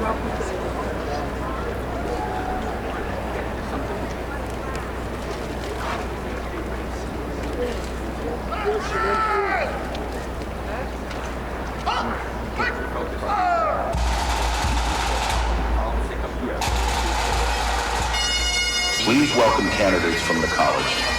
Please welcome candidates from the college.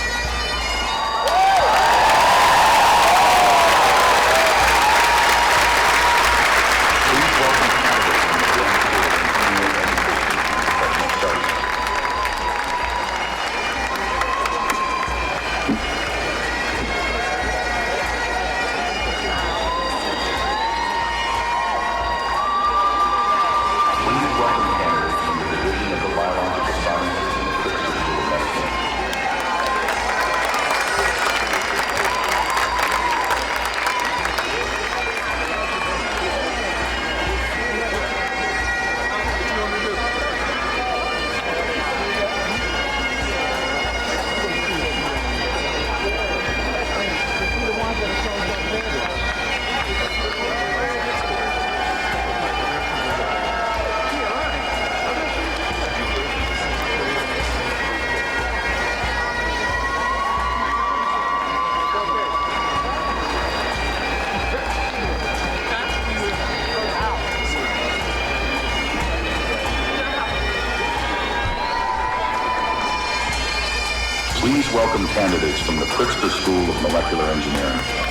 Please welcome candidates from the Pritzker School of Molecular Engineering.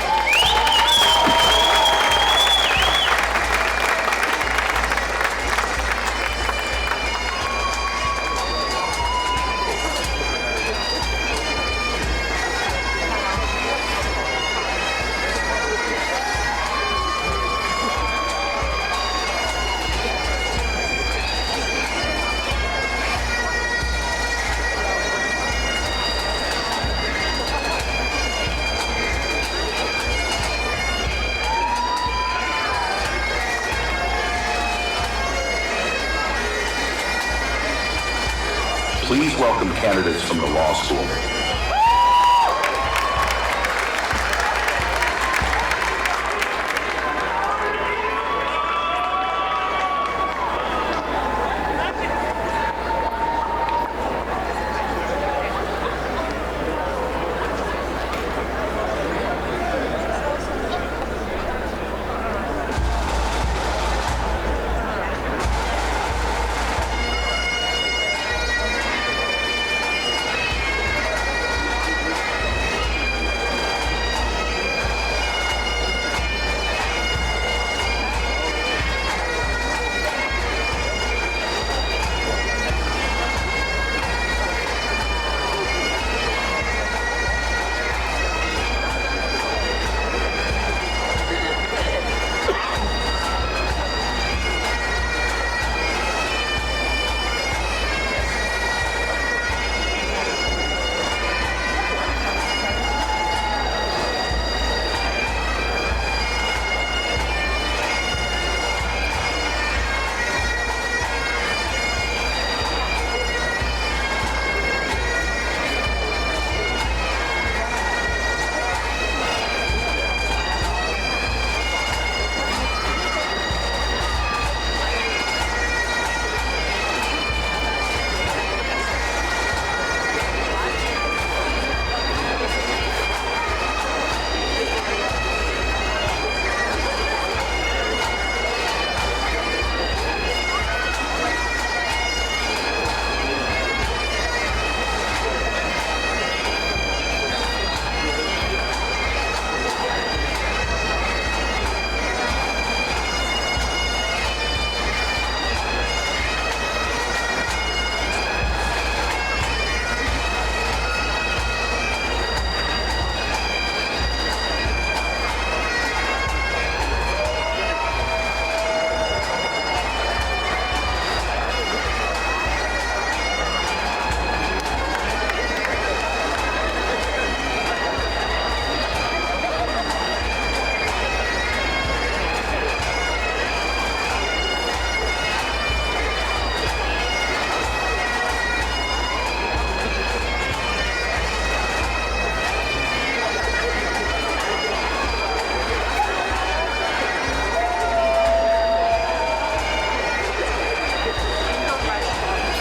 Please welcome candidates from the law school.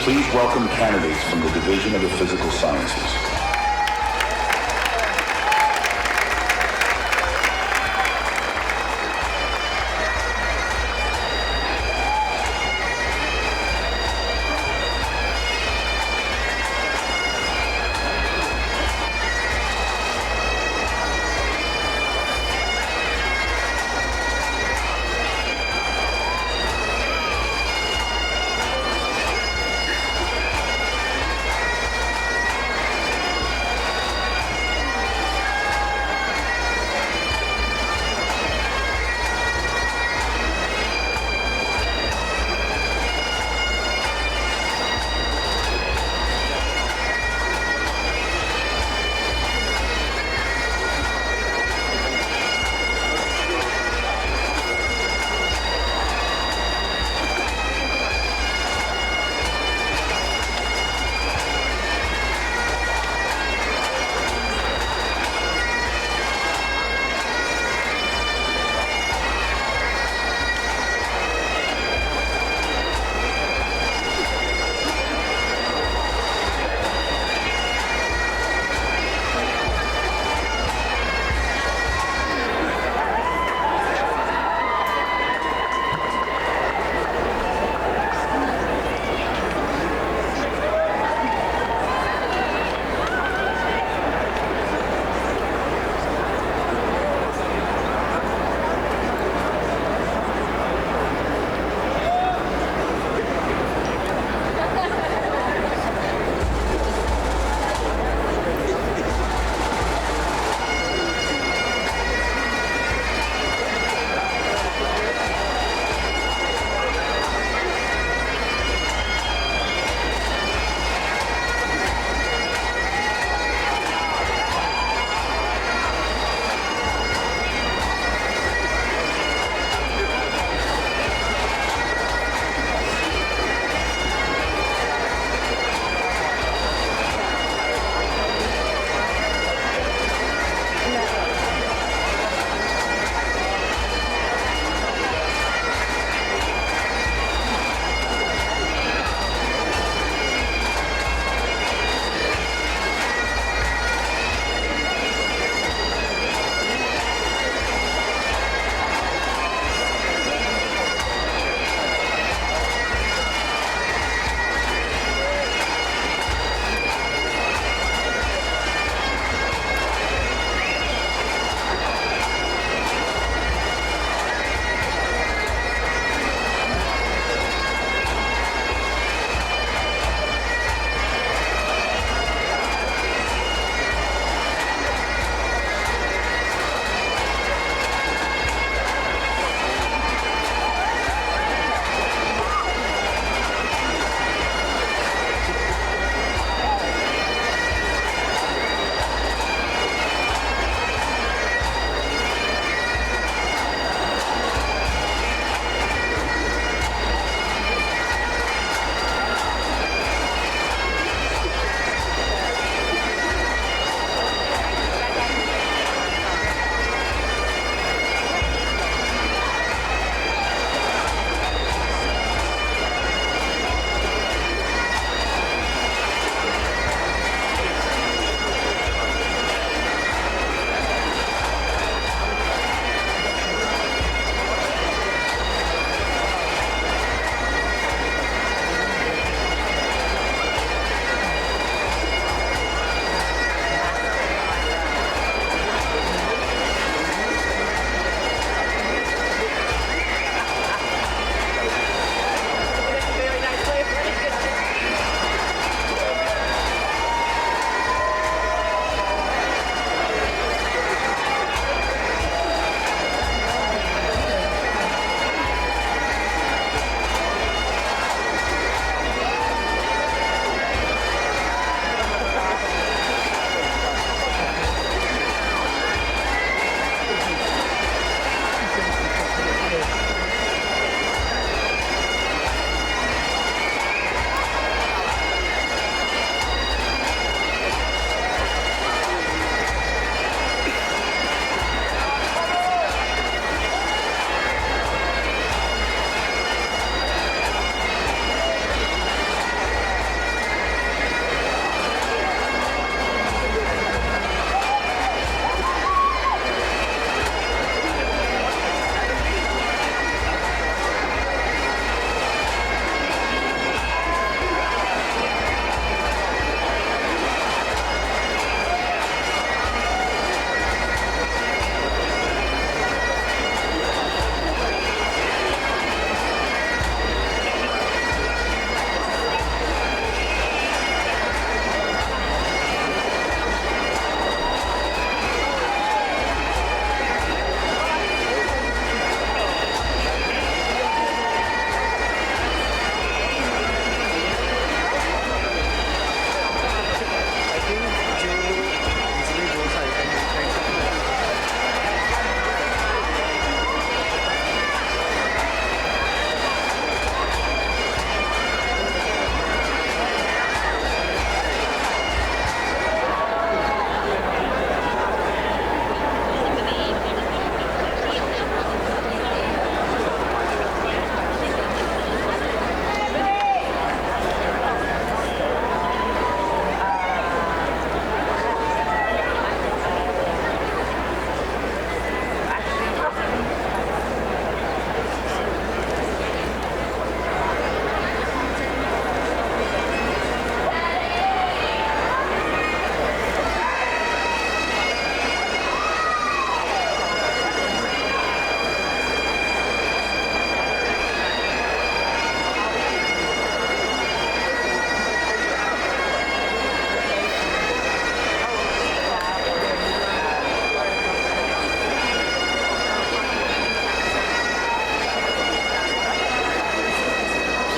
Please welcome candidates from the Division of the Physical Sciences.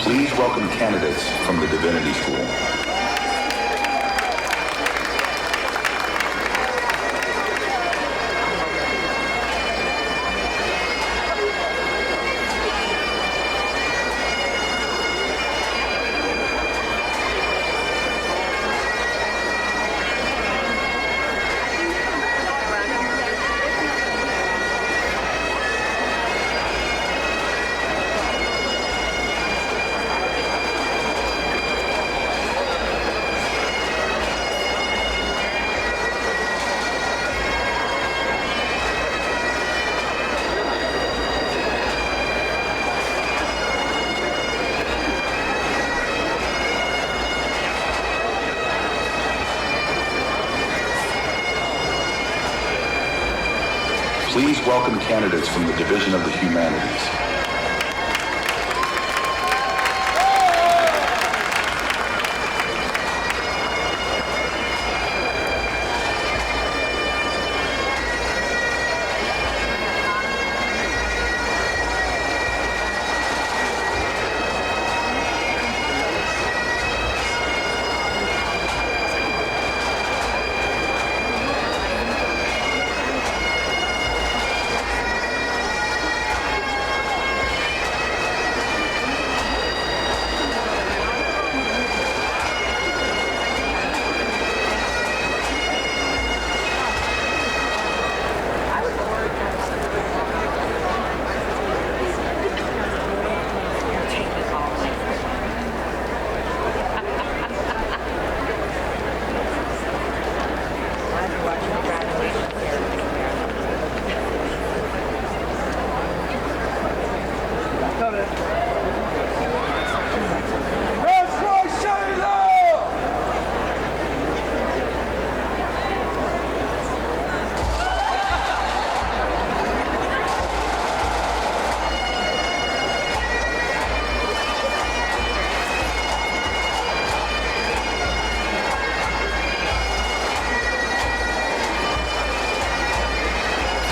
Please welcome candidates from the Divinity School. Please welcome candidates from the Division of the Humanities.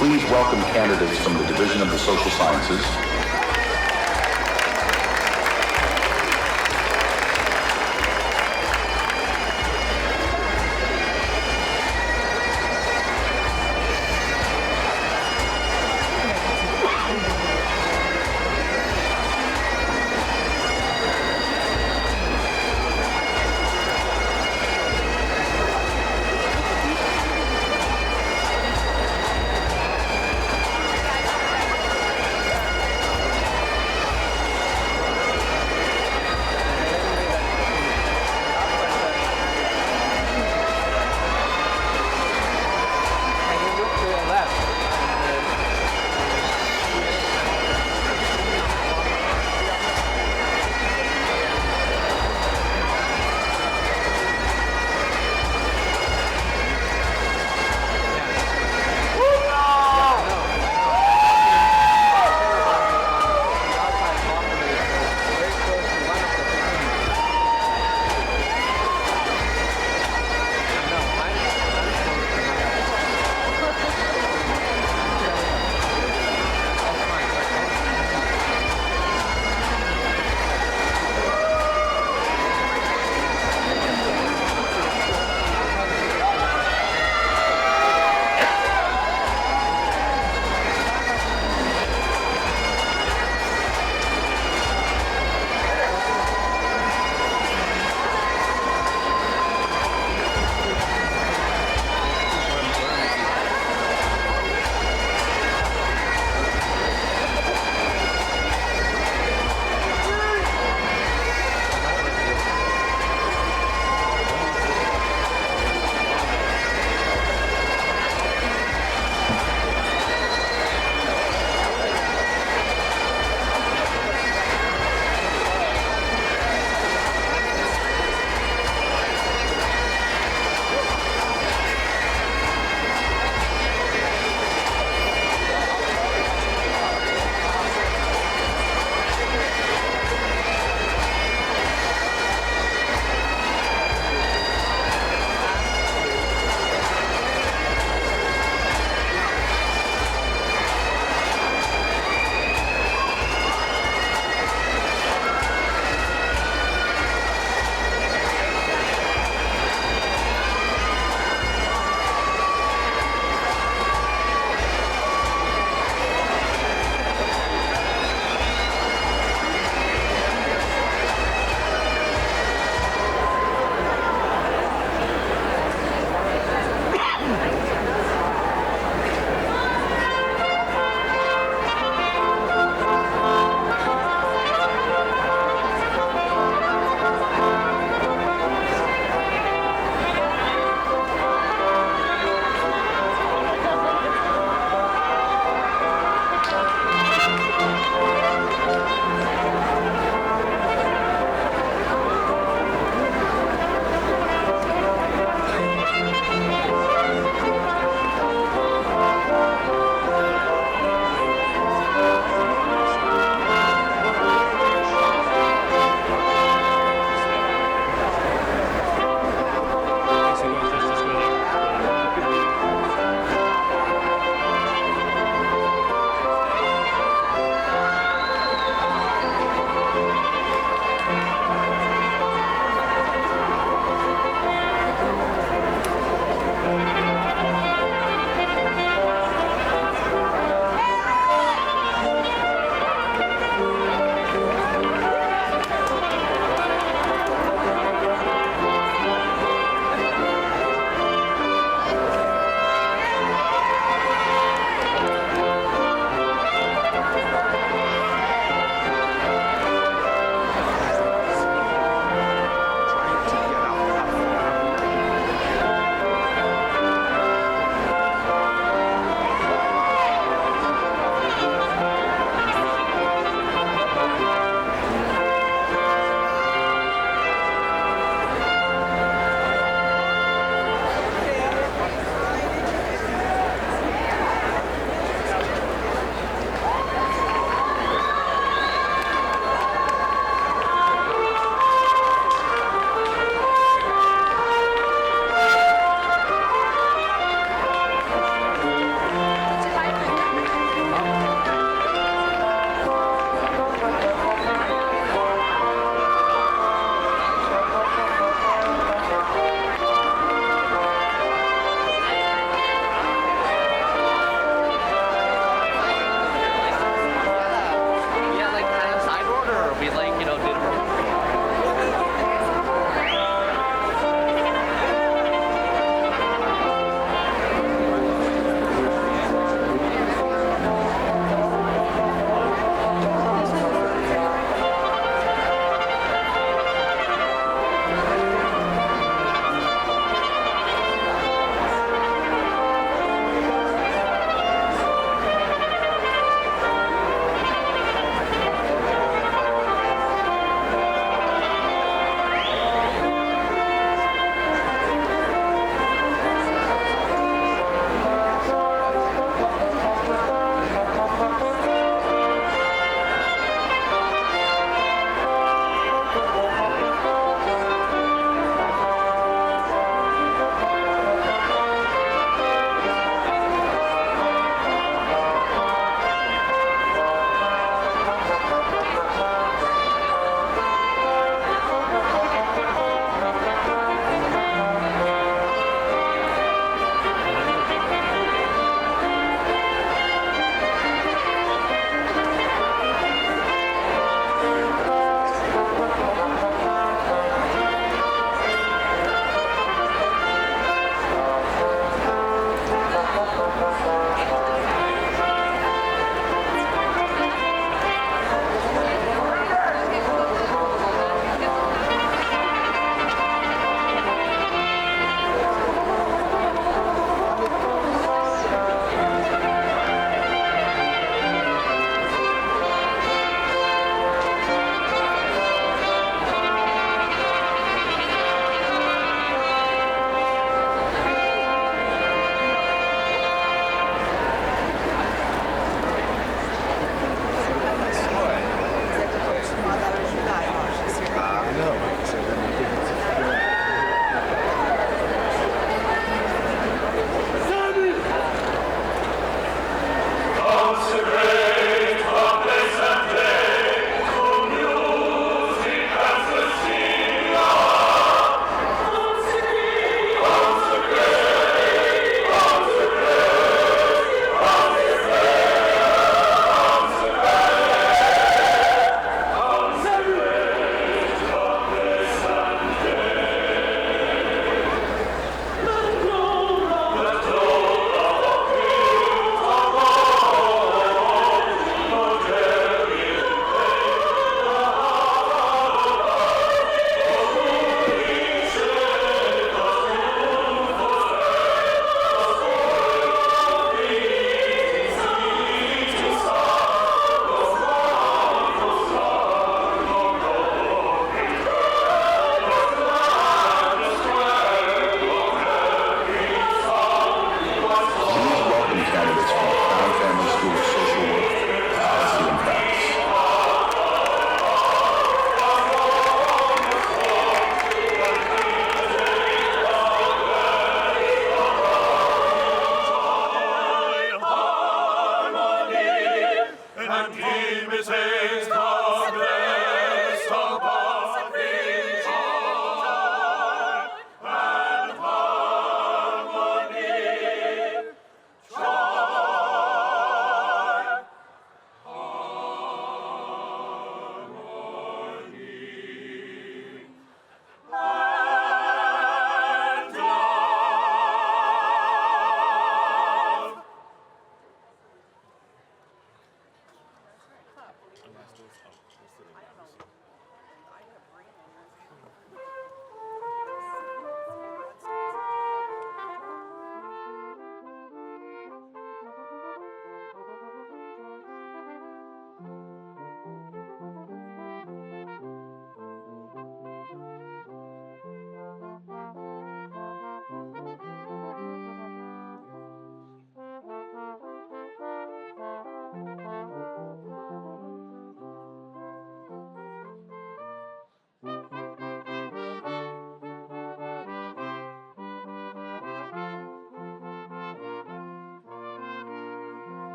Please welcome candidates from the Division of the Social Sciences.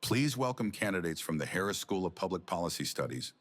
Please welcome candidates from the Harris School of Public Policy Studies.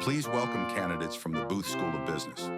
Please welcome candidates from the Booth School of Business.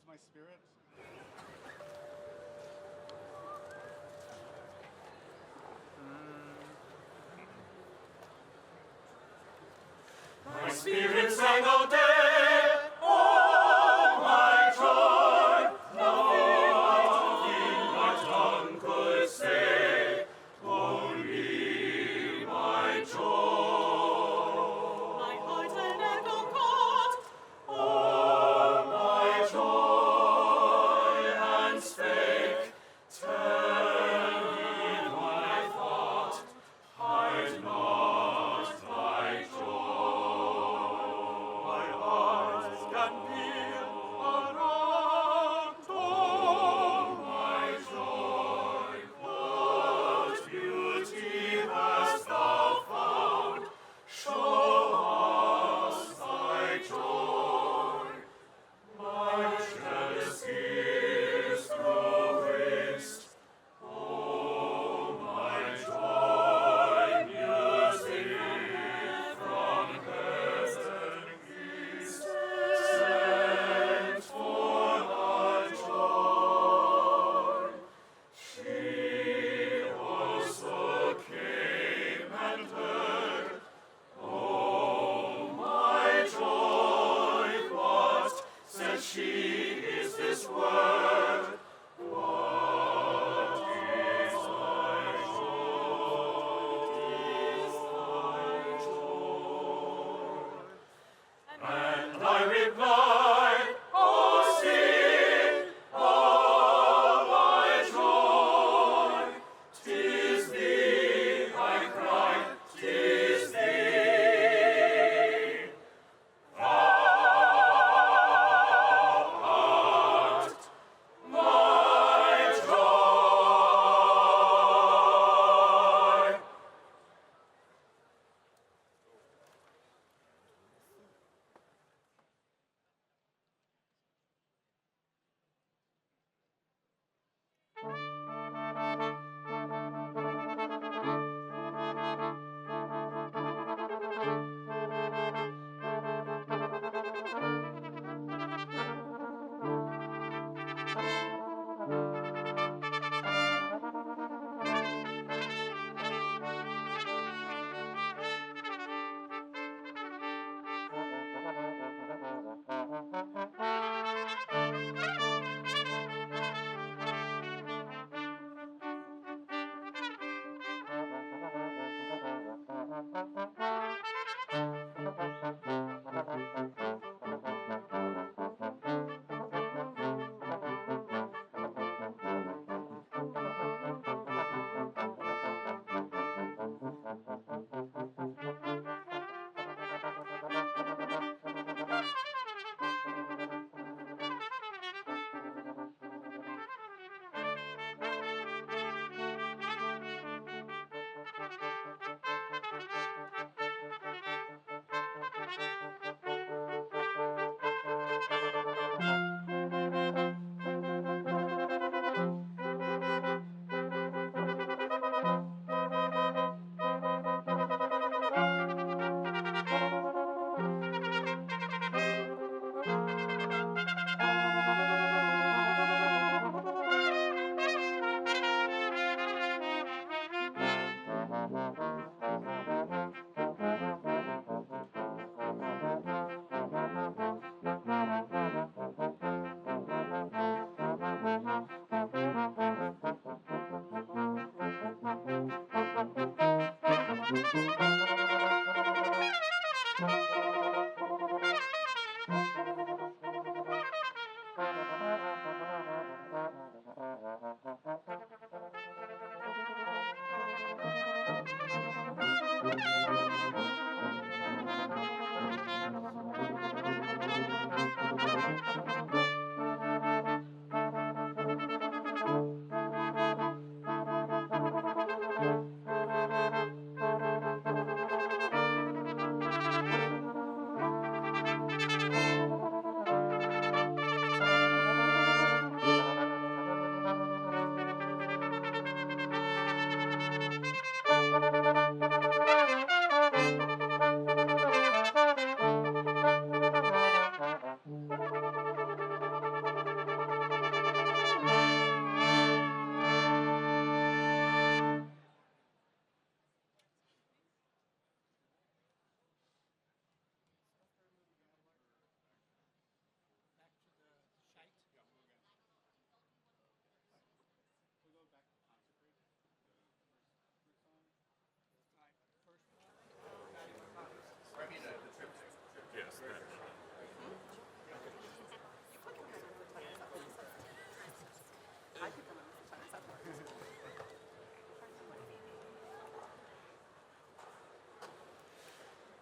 My spirit. My spirit sang all day, oh my joy, nothing my tongue could say, only my joy. My heart an echo caught, oh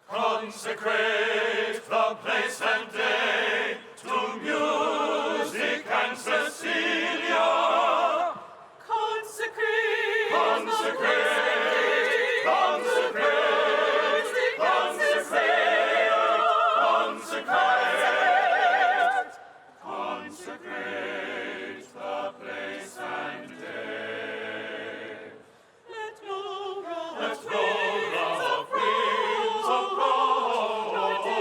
Consecrate the place and day to music and Cecilia. Consecrate, consecrate, consecrate, consecrate, consecrate, consecrate the place and day. Let roll the winds of God.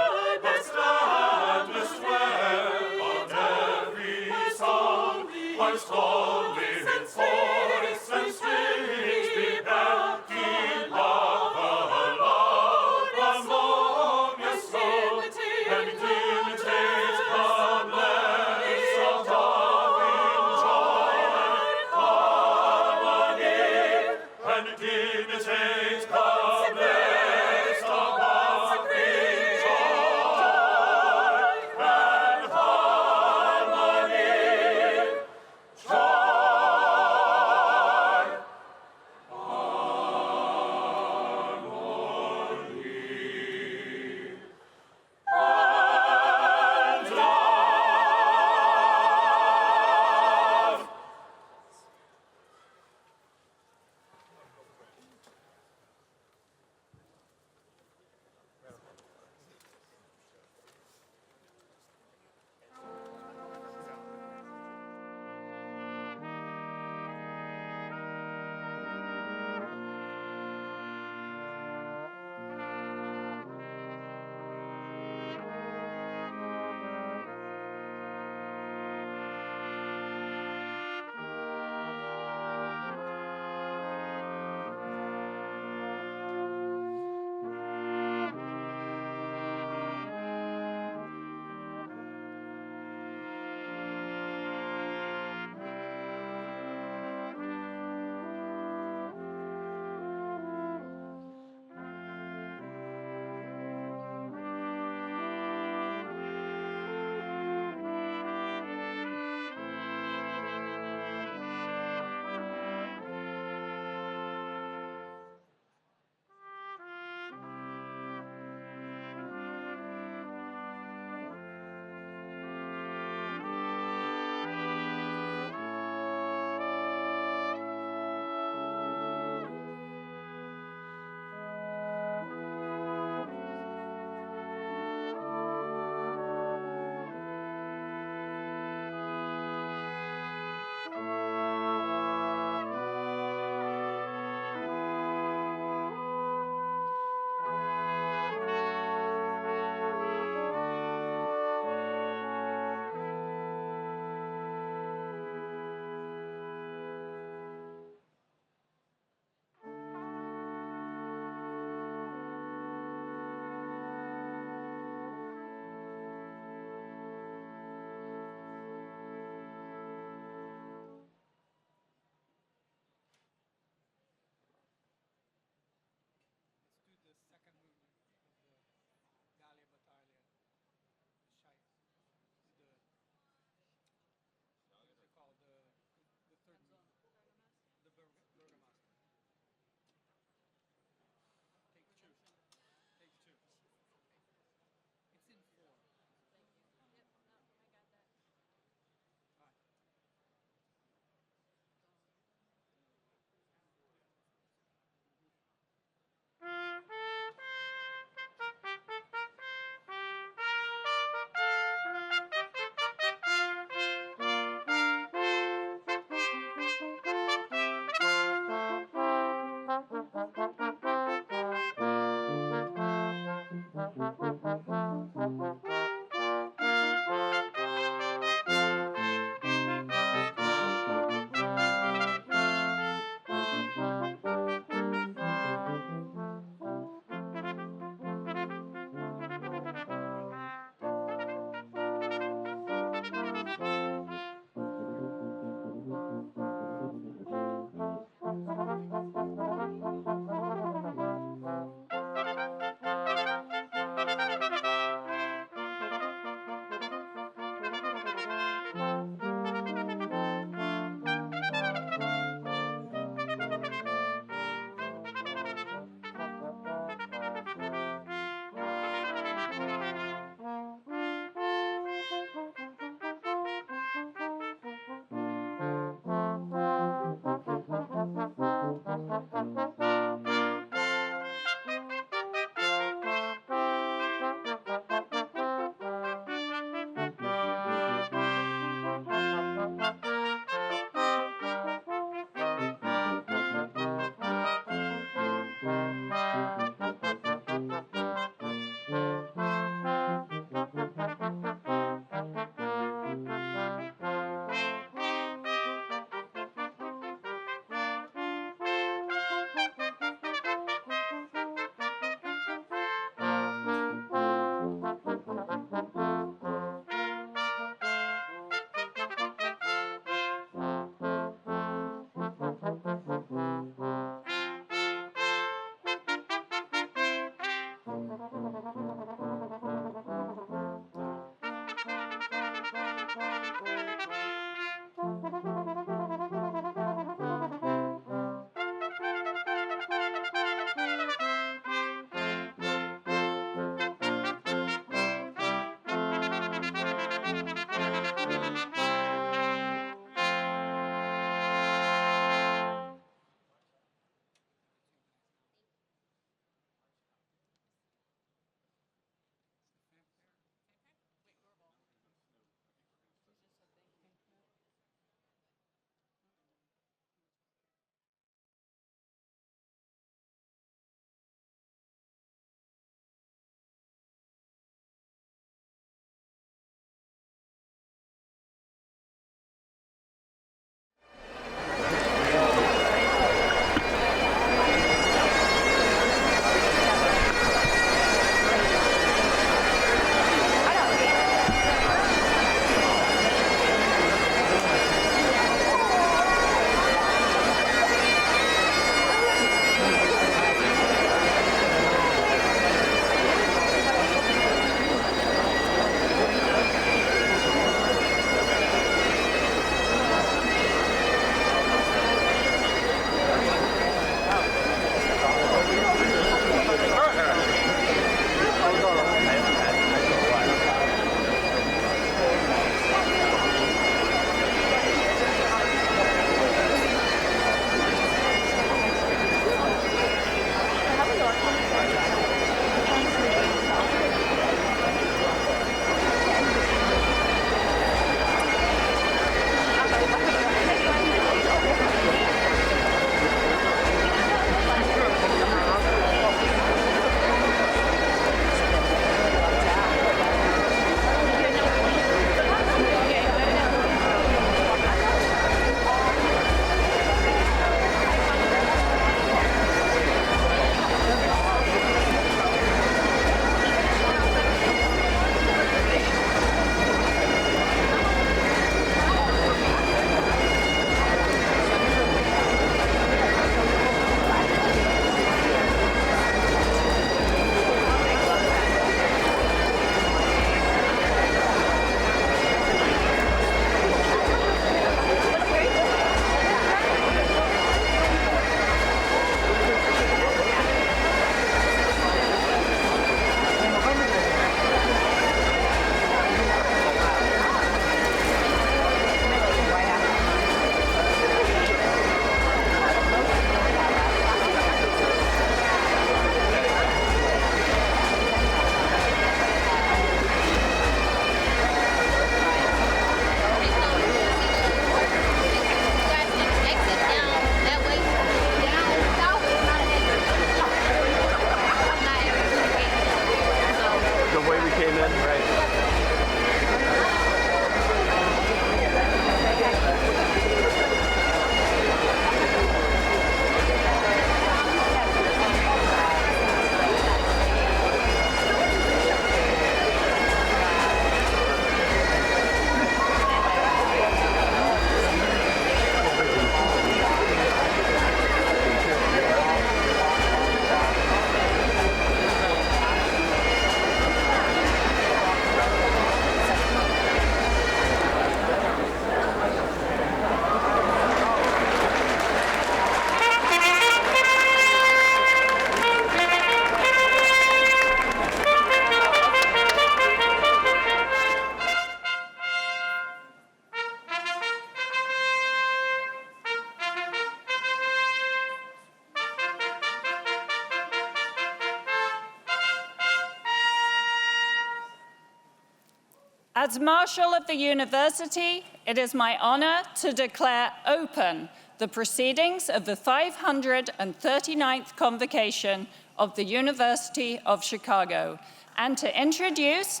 As Marshal of the University, it is my honor to declare open the proceedings of the 539th Convocation of the University of Chicago and to introduce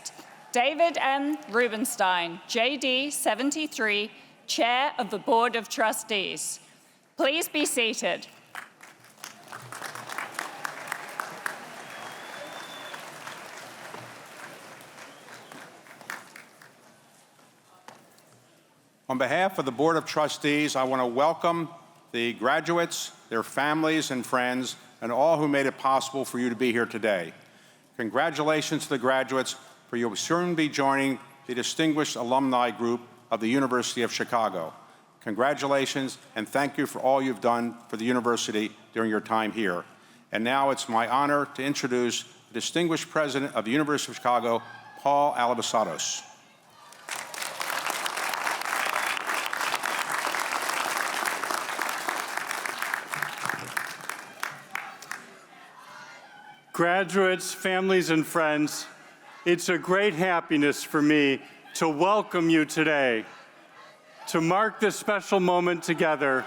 David M. Rubenstein, JD 73, Chair of the Board of Trustees. Please be seated. On behalf of the Board of Trustees, I want to welcome the graduates, their families and friends, and all who made it possible for you to be here today. Congratulations to the graduates, for you will soon be joining the distinguished alumni group of the University of Chicago. Congratulations, and thank you for all you've done for the university during your time here. And now it's my honor to introduce the distinguished president of the University of Chicago, Paul Alivisatos. Graduates, families, and friends, it's a great happiness for me to welcome you today, to mark this special moment together,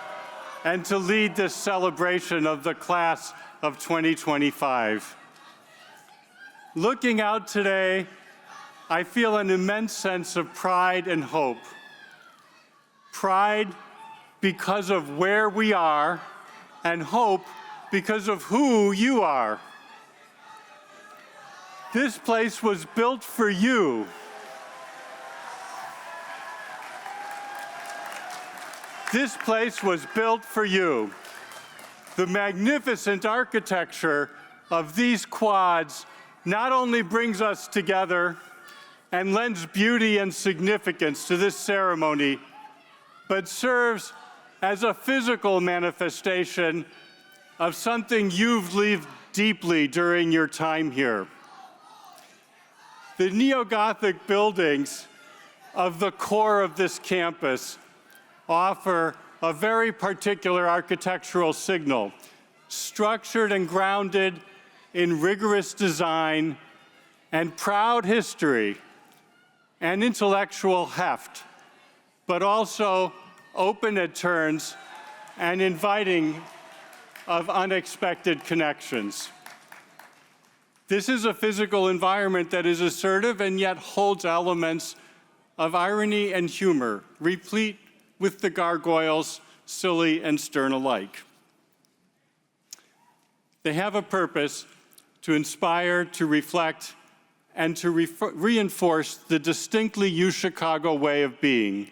and to lead this celebration of the class of 2025. Looking out today, I feel an immense sense of pride and hope. Pride because of where we are, and hope because of who you are. This place was built for you. This place was built for you. The magnificent architecture of these quads not only brings us together and lends beauty and significance to this ceremony, but serves as a physical manifestation of something you've lived deeply during your time here. The neo-Gothic buildings of the core of this campus offer a very particular architectural signal, structured and grounded in rigorous design and proud history and intellectual heft, but also open at turns and inviting of unexpected connections. This is a physical environment that is assertive and yet holds elements of irony and humor, replete with the gargoyles, silly and stern alike. They have a purpose to inspire, to reflect, and to reinforce the distinctly UChicago way of being.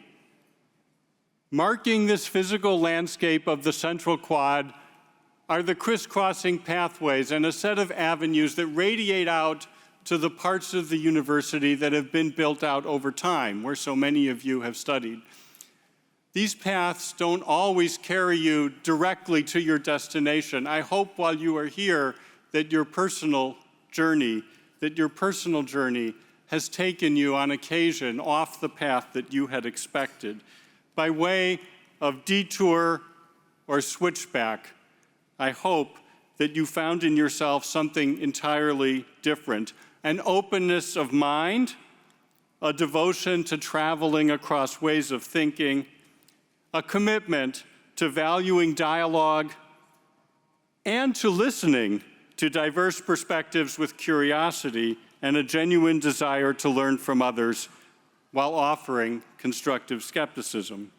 Marking this physical landscape of the Central Quad are the crisscrossing pathways and a set of avenues that radiate out to the parts of the university that have been built out over time, where so many of you have studied. These paths don't always carry you directly to your destination. I hope while you are here that your personal journey has taken you on occasion off the path that you had expected. By way of detour or switchback, I hope that you found in yourself something entirely different, an openness of mind, a devotion to traveling across ways of thinking, a commitment to valuing dialogue, and to listening to diverse perspectives with curiosity and a genuine desire to learn from others while offering constructive skepticism.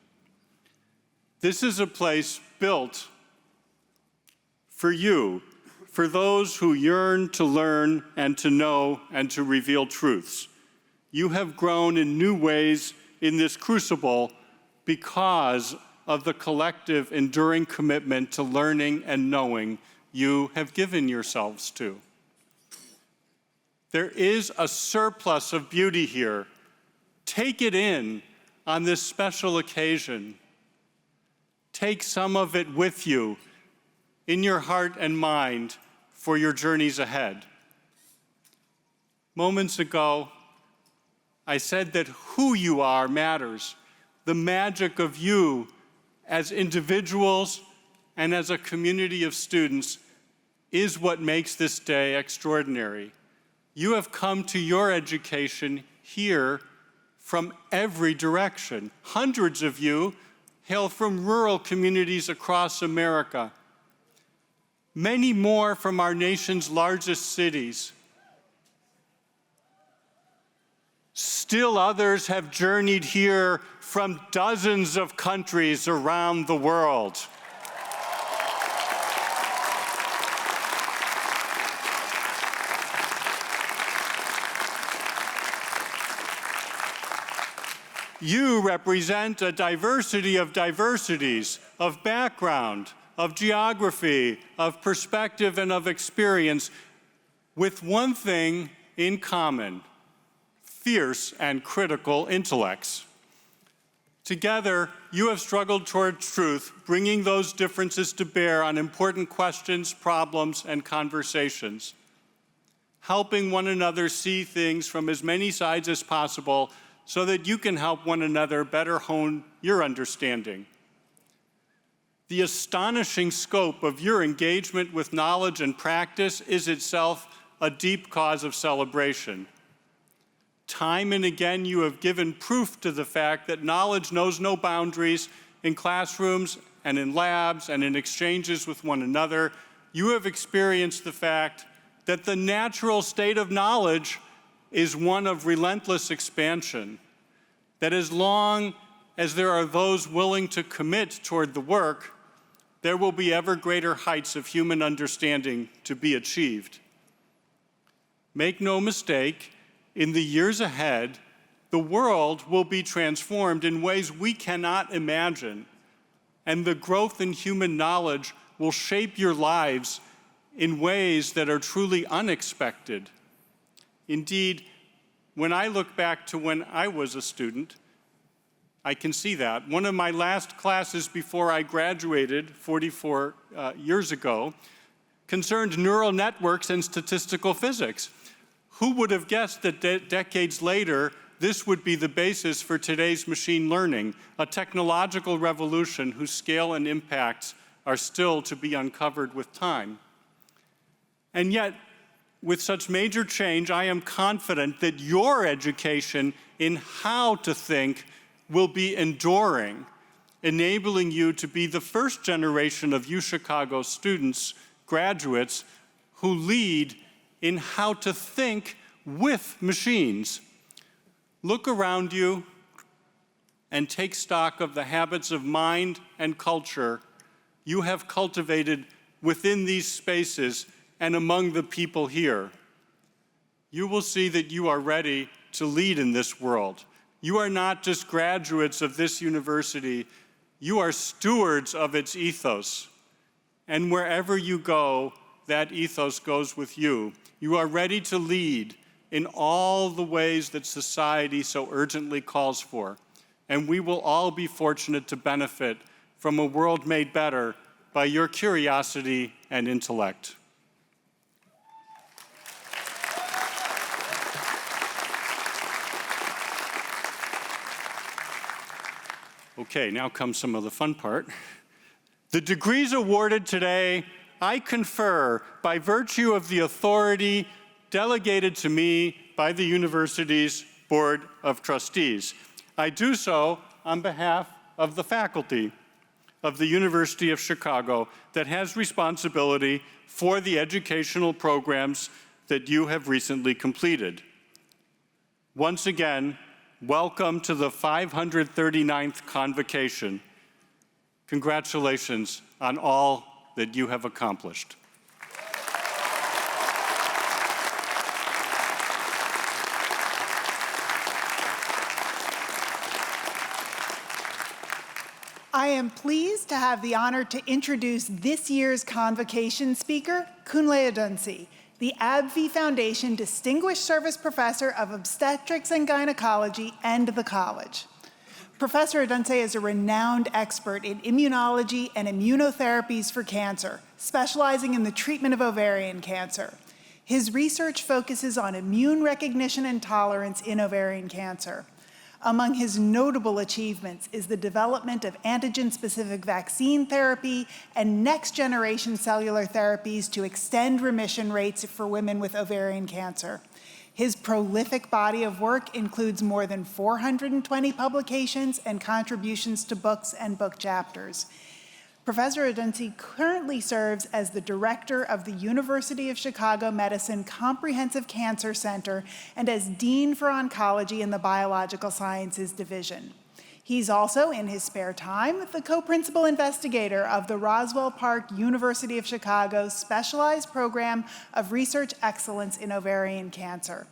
This is a place built for you, for those who yearn to learn and to know and to reveal truths. You have grown in new ways in this crucible because of the collective, enduring commitment to learning and knowing you have given yourselves to. There is a surplus of beauty here. Take it in on this special occasion. Take some of it with you in your heart and mind for your journeys ahead. Moments ago, I said that who you are matters. The magic of you as individuals and as a community of students is what makes this day extraordinary. You have come to your education here from every direction. Hundreds of you hail from rural communities across America. Many more from our nation's largest cities. Still others have journeyed here from dozens of countries around the world. You represent a diversity of diversities, of background, of geography, of perspective, and of experience, with one thing in common: fierce and critical intellects. Together, you have struggled toward truth, bringing those differences to bear on important questions, problems, and conversations, helping one another see things from as many sides as possible so that you can help one another better hone your understanding. The astonishing scope of your engagement with knowledge and practice is itself a deep cause of celebration. Time and again, you have given proof to the fact that knowledge knows no boundaries in classrooms and in labs and in exchanges with one another. You have experienced the fact that the natural state of knowledge is one of relentless expansion, that as long as there are those willing to commit toward the work, there will be ever greater heights of human understanding to be achieved. Make no mistake, in the years ahead, the world will be transformed in ways we cannot imagine, and the growth in human knowledge will shape your lives in ways that are truly unexpected. Indeed, when I look back to when I was a student, I can see that. One of my last classes before I graduated 44 years ago concerned neural networks and statistical physics. Who would have guessed that decades later, this would be the basis for today's machine learning, a technological revolution whose scale and impacts are still to be uncovered with time. And yet, with such major change, I am confident that your education in how to think will be enduring, enabling you to be the first generation of UChicago students, graduates, who lead in how to think with machines. Look around you and take stock of the habits of mind and culture you have cultivated within these spaces and among the people here. You will see that you are ready to lead in this world. You are not just graduates of this university, you are stewards of its ethos. And wherever you go, that ethos goes with you. You are ready to lead in all the ways that society so urgently calls for. And we will all be fortunate to benefit from a world made better by your curiosity and intellect. Okay, now comes some of the fun part. The degrees awarded today I confer by virtue of the authority delegated to me by the university's Board of Trustees. I do so on behalf of the faculty of the University of Chicago that has responsibility for the educational programs that you have recently completed. Once again, welcome to the 539th Convocation. Congratulations on all that you have accomplished. I am pleased to have the honor to introduce this year's Convocation speaker, Kunle Odunsi, the AbbVie Foundation Distinguished Service Professor of Obstetrics and Gynecology and the college. Professor Odunsi is a renowned expert in immunology and immunotherapies for cancer, specializing in the treatment of ovarian cancer. His research focuses on immune recognition and tolerance in ovarian cancer. Among his notable achievements is the development of antigen-specific vaccine therapy and next-generation cellular therapies to extend remission rates for women with ovarian cancer. His prolific body of work includes more than 420 publications and contributions to books and book chapters. Professor Odunsi currently serves as the director of the University of Chicago Medicine Comprehensive Cancer Center and as Dean for Oncology in the Biological Sciences Division. He's also, in his spare time, the co-principal investigator of the Roswell Park University of Chicago's Specialized Program of Research Excellence in Ovarian Cancer.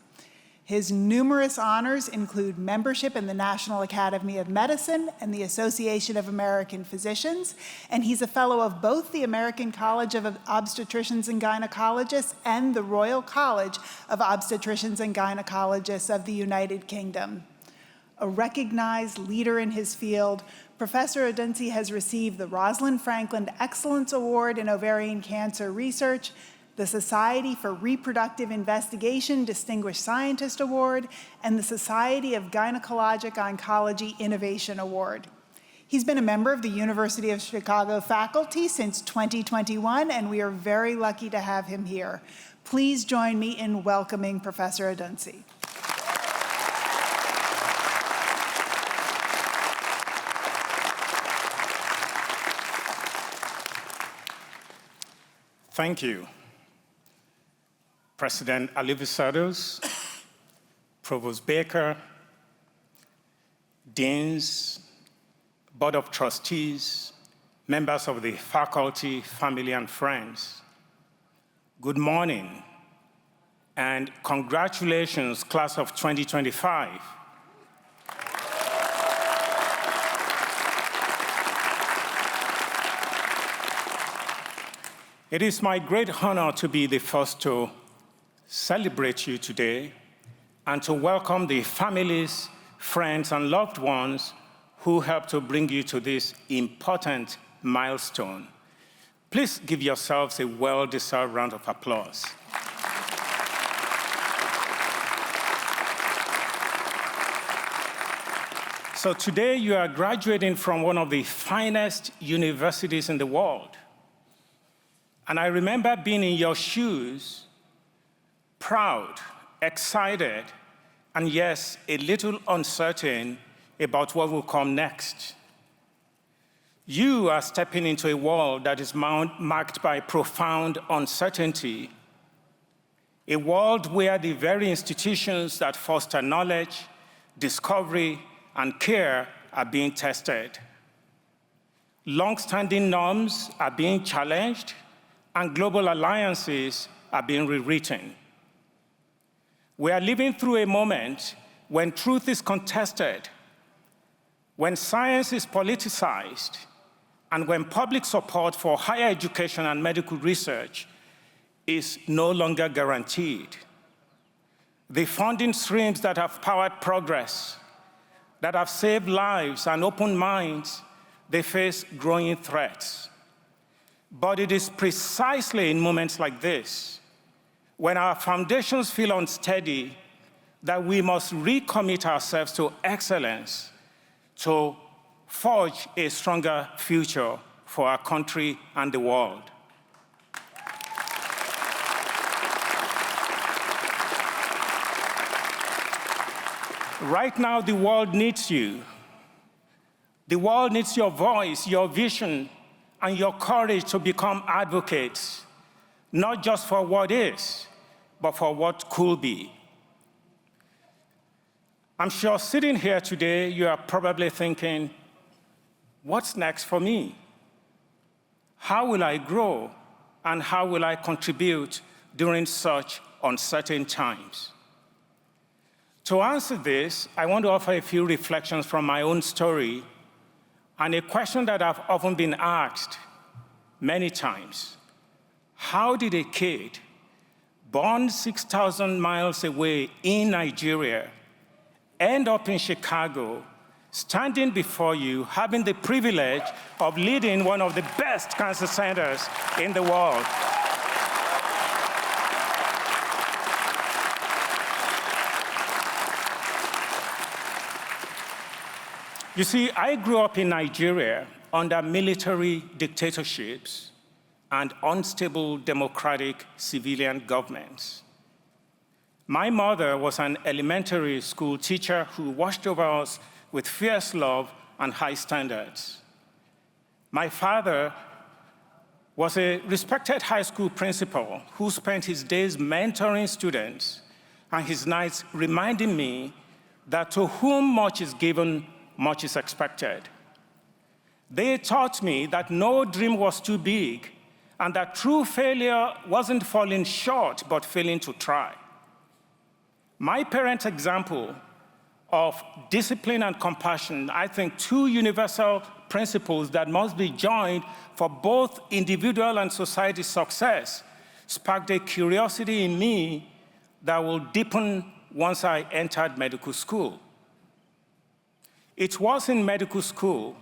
His numerous honors include membership in the National Academy of Medicine and the Association of American Physicians, and he's a fellow of both the American College of Obstetricians and Gynecologists and the Royal College of Obstetricians and Gynecologists of the United Kingdom. A recognized leader in his field, Professor Odunsi has received the Rosalind Franklin Excellence Award in Ovarian Cancer Research, the Society for Reproductive Investigation Distinguished Scientist Award, and the Society of Gynecologic Oncology Innovation Award. He's been a member of the University of Chicago faculty since 2021, and we are very lucky to have him here. Please join me in welcoming Professor Odunsi. Thank you, President Alivisatos, Provost Baicker, Deans, Board of Trustees, members of the faculty, family, and friends. Good morning, and congratulations, class of 2025. It is my great honor to be the first to celebrate you today and to welcome the families, friends, and loved ones who helped to bring you to this important milestone. Please give yourselves a well-deserved round of applause. So today you are graduating from one of the finest universities in the world. And I remember being in your shoes, proud, excited, and yes, a little uncertain about what will come next. You are stepping into a world that is marked by profound uncertainty, a world where the very institutions that foster knowledge, discovery, and care are being tested. Long-standing norms are being challenged, and global alliances are being rewritten. We are living through a moment when truth is contested, when science is politicized, and when public support for higher education and medical research is no longer guaranteed. The funding streams that have powered progress, that have saved lives and opened minds, they face growing threats. But it is precisely in moments like this, when our foundations feel unsteady, that we must recommit ourselves to excellence to forge a stronger future for our country and the world. Right now, the world needs you. The world needs your voice, your vision, and your courage to become advocates, not just for what is, but for what could be. I'm sure sitting here today, you are probably thinking, what's next for me? How will I grow, and how will I contribute during such uncertain times? To answer this, I want to offer a few reflections from my own story and a question that I've often been asked many times. How did a kid born 6,000 miles away in Nigeria end up in Chicago, standing before you, having the privilege of leading one of the best cancer centers in the world? You see, I grew up in Nigeria under military dictatorships and unstable democratic civilian governments. My mother was an elementary school teacher who watched over us with fierce love and high standards. My father was a respected high school principal who spent his days mentoring students and his nights reminding me that to whom much is given, much is expected. They taught me that no dream was too big and that true failure wasn't falling short, but failing to try. My parents' example of discipline and compassion, I think two universal principles that must be joined for both individual and society success, sparked a curiosity in me that will deepen once I entered medical school. It was in medical school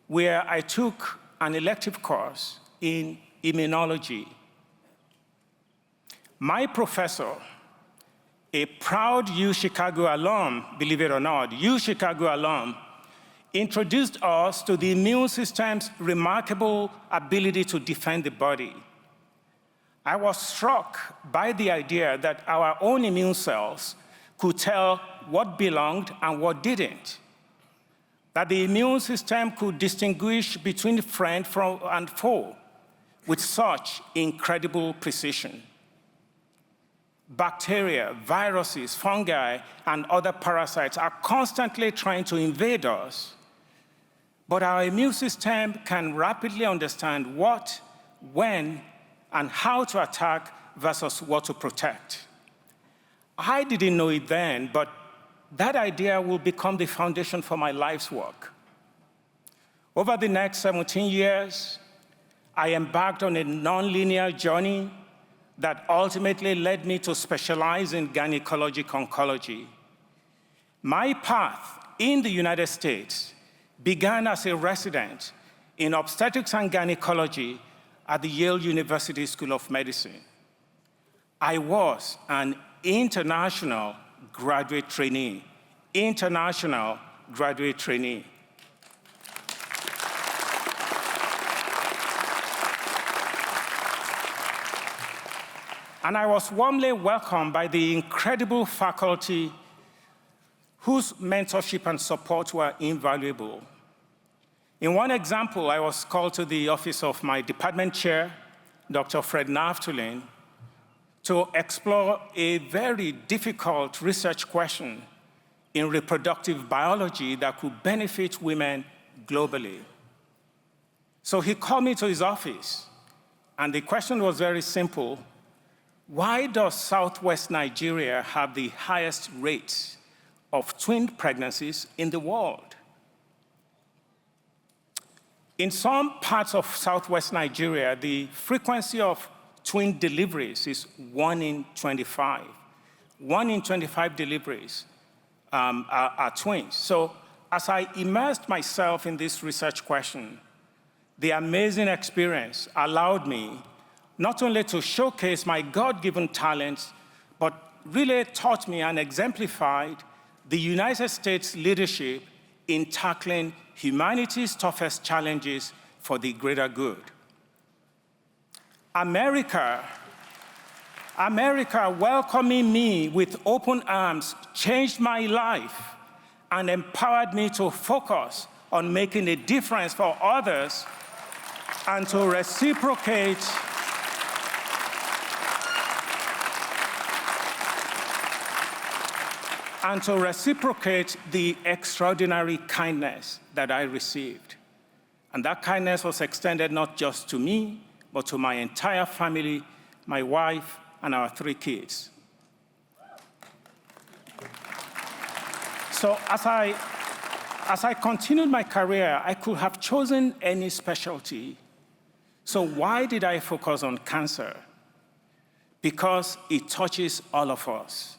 where I took an elective course in immunology. My professor, a proud UChicago alum, believe it or not, UChicago alum, introduced us to the immune system's remarkable ability to defend the body. I was struck by the idea that our own immune cells could tell what belonged and what didn't, that the immune system could distinguish between friend and foe with such incredible precision. Bacteria, viruses, fungi, and other parasites are constantly trying to invade us. But our immune system can rapidly understand what, when, and how to attack versus what to protect. I didn't know it then, but that idea will become the foundation for my life's work. Over the next 17 years, I embarked on a non-linear journey that ultimately led me to specialize in gynecologic oncology. My path in the United States began as a resident in obstetrics and gynecology at the Yale University School of Medicine. I was an international graduate trainee, international graduate trainee. And I was warmly welcomed by the incredible faculty whose mentorship and support were invaluable. In one example, I was called to the office of my department chair, Dr. Fred Naftulin, to explore a very difficult research question in reproductive biology that could benefit women globally. So he called me to his office, and the question was very simple. Why does Southwest Nigeria have the highest rates of twin pregnancies in the world? In some parts of Southwest Nigeria, the frequency of twin deliveries is 1 in 25. 1 in 25 deliveries are twins. So as I immersed myself in this research question, the amazing experience allowed me not only to showcase my God-given talents, but really taught me and exemplified the United States leadership in tackling humanity's toughest challenges for the greater good. America welcoming me with open arms changed my life and empowered me to focus on making a difference for others and to reciprocate the extraordinary kindness that I received. And that kindness was extended not just to me, but to my entire family, my wife, and our 3 kids. So as I continued my career, I could have chosen any specialty. So why did I focus on cancer? Because it touches all of us.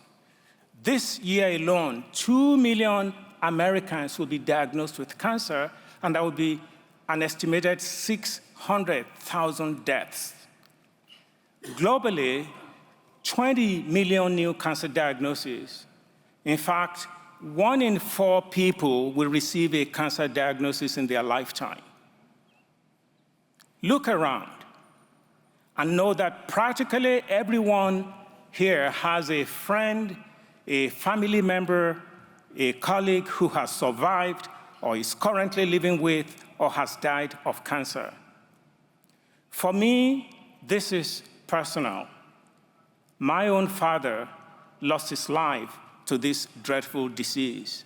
This year alone, 2 million Americans will be diagnosed with cancer, and there will be an estimated 600,000 deaths. Globally, 20 million new cancer diagnoses. In fact, 1 in 4 people will receive a cancer diagnosis in their lifetime. Look around and know that practically everyone here has a friend, a family member, a colleague who has survived or is currently living with or has died of cancer. For me, this is personal. My own father lost his life to this dreadful disease.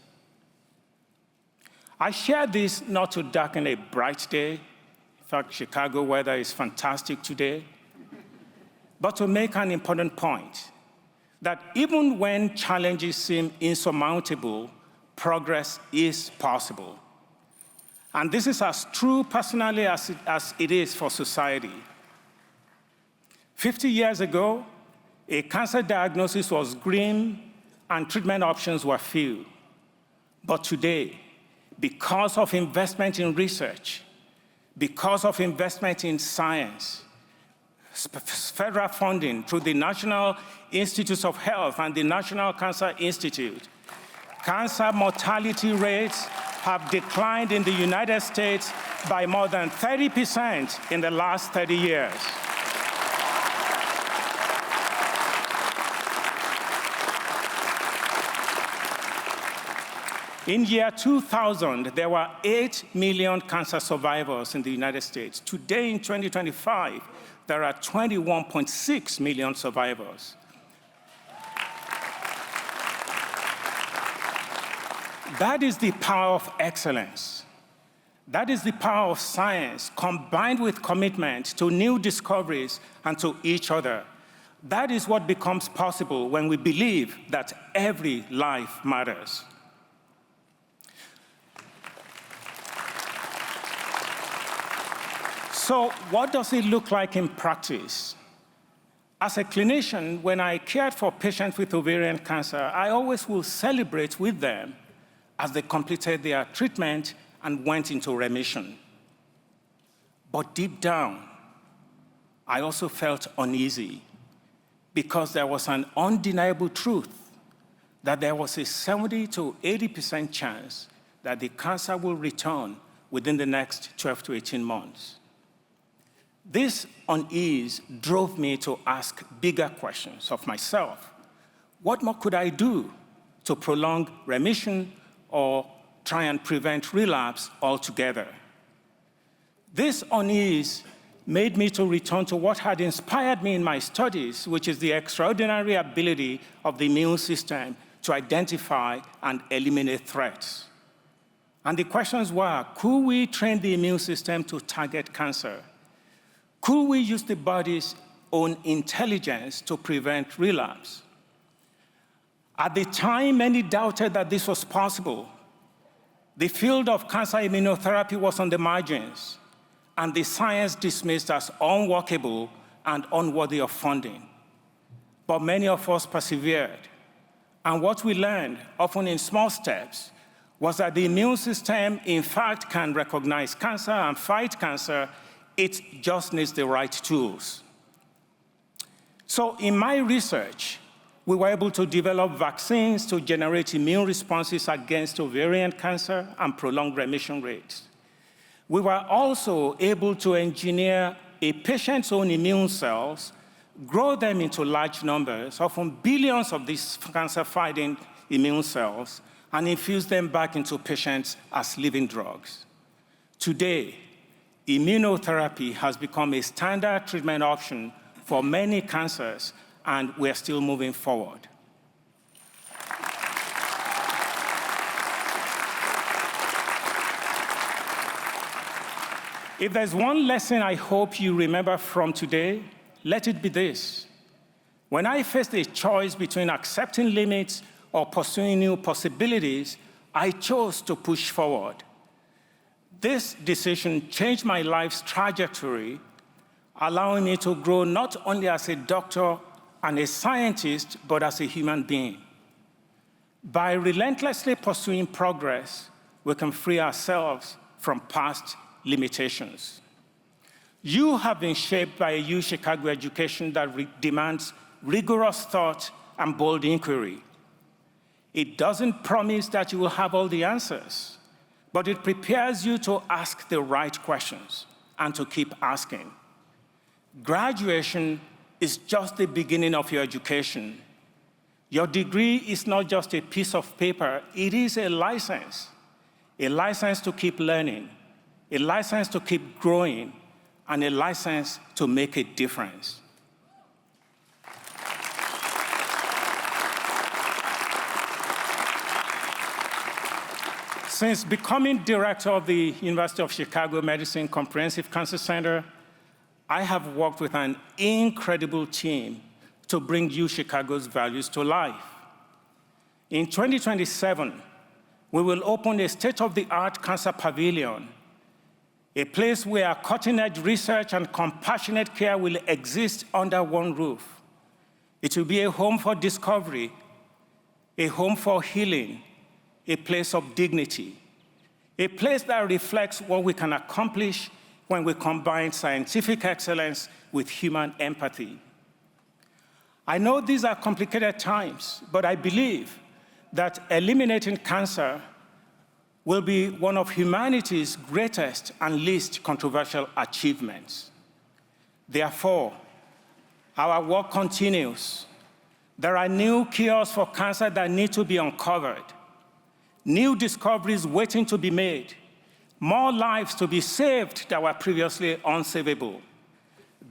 I share this not to darken a bright day. In fact, Chicago weather is fantastic today. But to make an important point, that even when challenges seem insurmountable, progress is possible. And this is as true personally as it is for society. 50 years ago, a cancer diagnosis was grim and treatment options were few. But today, because of investment in research, because of investment in science, federal funding through the National Institutes of Health and the National Cancer Institute, cancer mortality rates have declined in the United States by more than 30% in the last 30 years. In year 2000, there were 8 million cancer survivors in the United States. Today, in 2025, there are 21.6 million survivors. That is the power of excellence. That is the power of science combined with commitment to new discoveries and to each other. That is what becomes possible when we believe that every life matters. So what does it look like in practice? As a clinician, when I cared for patients with ovarian cancer, I always will celebrate with them as they completed their treatment and went into remission. But deep down, I also felt uneasy because there was an undeniable truth that there was a 70 to 80% chance that the cancer will return within the next 12 to 18 months. This unease drove me to ask bigger questions of myself. What more could I do to prolong remission or try and prevent relapse altogether? This unease made me to return to what had inspired me in my studies, which is the extraordinary ability of the immune system to identify and eliminate threats. And the questions were, could we train the immune system to target cancer? Could we use the body's own intelligence to prevent relapse? At the time, many doubted that this was possible. The field of cancer immunotherapy was on the margins, and the science dismissed as unworkable and unworthy of funding. But many of us persevered. And what we learned, often in small steps, was that the immune system, in fact, can recognize cancer and fight cancer. It just needs the right tools. So in my research, we were able to develop vaccines to generate immune responses against ovarian cancer and prolong remission rates. We were also able to engineer a patient's own immune cells, grow them into large numbers, often billions of these cancer-fighting immune cells, and infuse them back into patients as living drugs. Today, immunotherapy has become a standard treatment option for many cancers, and we're still moving forward. If there's one lesson I hope you remember from today, let it be this. When I faced a choice between accepting limits or pursuing new possibilities, I chose to push forward. This decision changed my life's trajectory, allowing me to grow not only as a doctor and a scientist, but as a human being. By relentlessly pursuing progress, we can free ourselves from past limitations. You have been shaped by a UChicago education that demands rigorous thought and bold inquiry. It doesn't promise that you will have all the answers, but it prepares you to ask the right questions and to keep asking. Graduation is just the beginning of your education. Your degree is not just a piece of paper, it is a license to keep learning, a license to keep growing, and a license to make a difference. Since becoming director of the University of Chicago Medicine Comprehensive Cancer Center, I have worked with an incredible team to bring you Chicago's values to life. In 2027, we will open a state-of-the-art cancer pavilion, a place where cutting-edge research and compassionate care will exist under one roof. It will be a home for discovery, a home for healing, a place of dignity, a place that reflects what we can accomplish when we combine scientific excellence with human empathy. I know these are complicated times, but I believe that eliminating cancer will be one of humanity's greatest and least controversial achievements. Therefore, our work continues. There are new cures for cancer that need to be uncovered, new discoveries waiting to be made, more lives to be saved that were previously unsavable.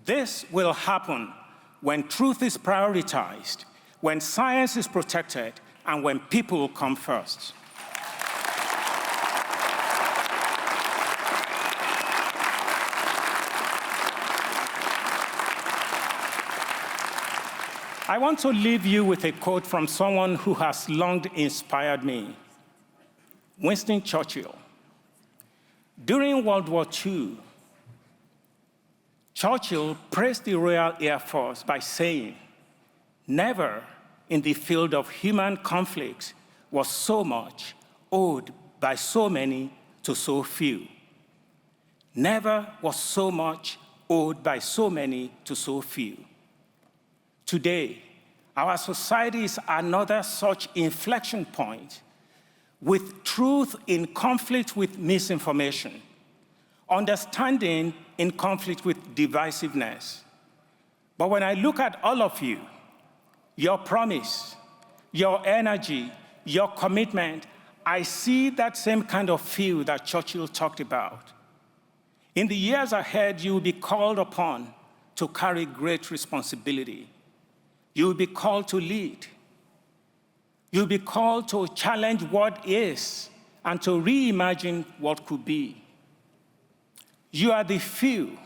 This will happen when truth is prioritized, when science is protected, and when people come first. I want to leave you with a quote from someone who has long inspired me, Winston Churchill. During World War II, Churchill praised the Royal Air Force by saying, "Never in the field of human conflict was so much owed by so many to so few. Never was so much owed by so many to so few." Today, our society is another such inflection point, with truth in conflict with misinformation, understanding in conflict with divisiveness. But when I look at all of you, your promise, your energy, your commitment, I see that same kind of feel that Churchill talked about. In the years ahead, you will be called upon to carry great responsibility. You will be called to lead. You'll be called to challenge what is and to reimagine what could be. You are the few,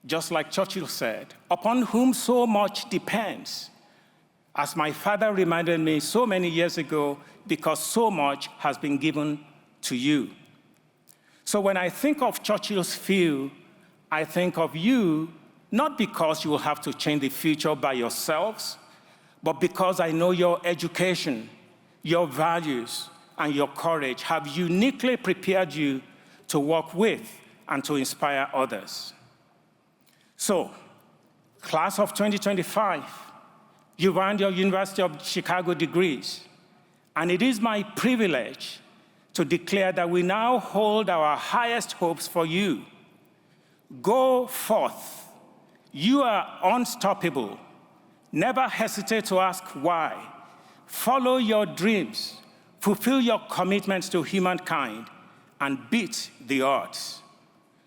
just like Churchill said, upon whom so much depends. As my father reminded me so many years ago, because so much has been given to you. So when I think of Churchill's few, I think of you, not because you will have to change the future by yourselves, but because I know your education, your values, and your courage have uniquely prepared you to work with and to inspire others. So, class of 2025, you've earned your University of Chicago degrees, and it is my privilege to declare that we now hold our highest hopes for you. Go forth. You are unstoppable. Never hesitate to ask why. Follow your dreams, fulfill your commitments to humankind, and beat the odds.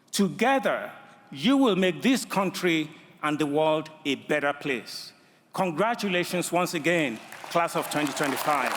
Together, you will make this country and the world a better place. Congratulations once again, class of 2025.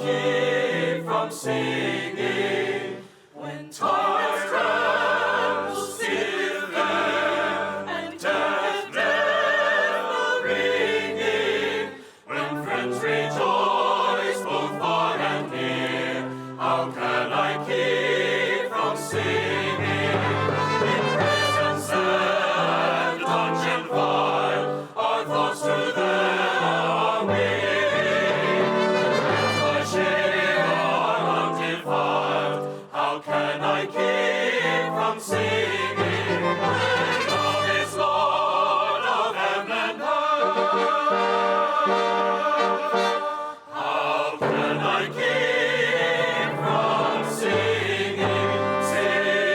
keep from singing when time trembles still there and death never ringing? When friends rejoice both far and near, how can I keep from singing? In presence and dungeon vile, our thoughts to them are winging. My shame are undefiled, how can I keep from singing? When love is Lord of heaven and earth, how can I keep from singing, singing,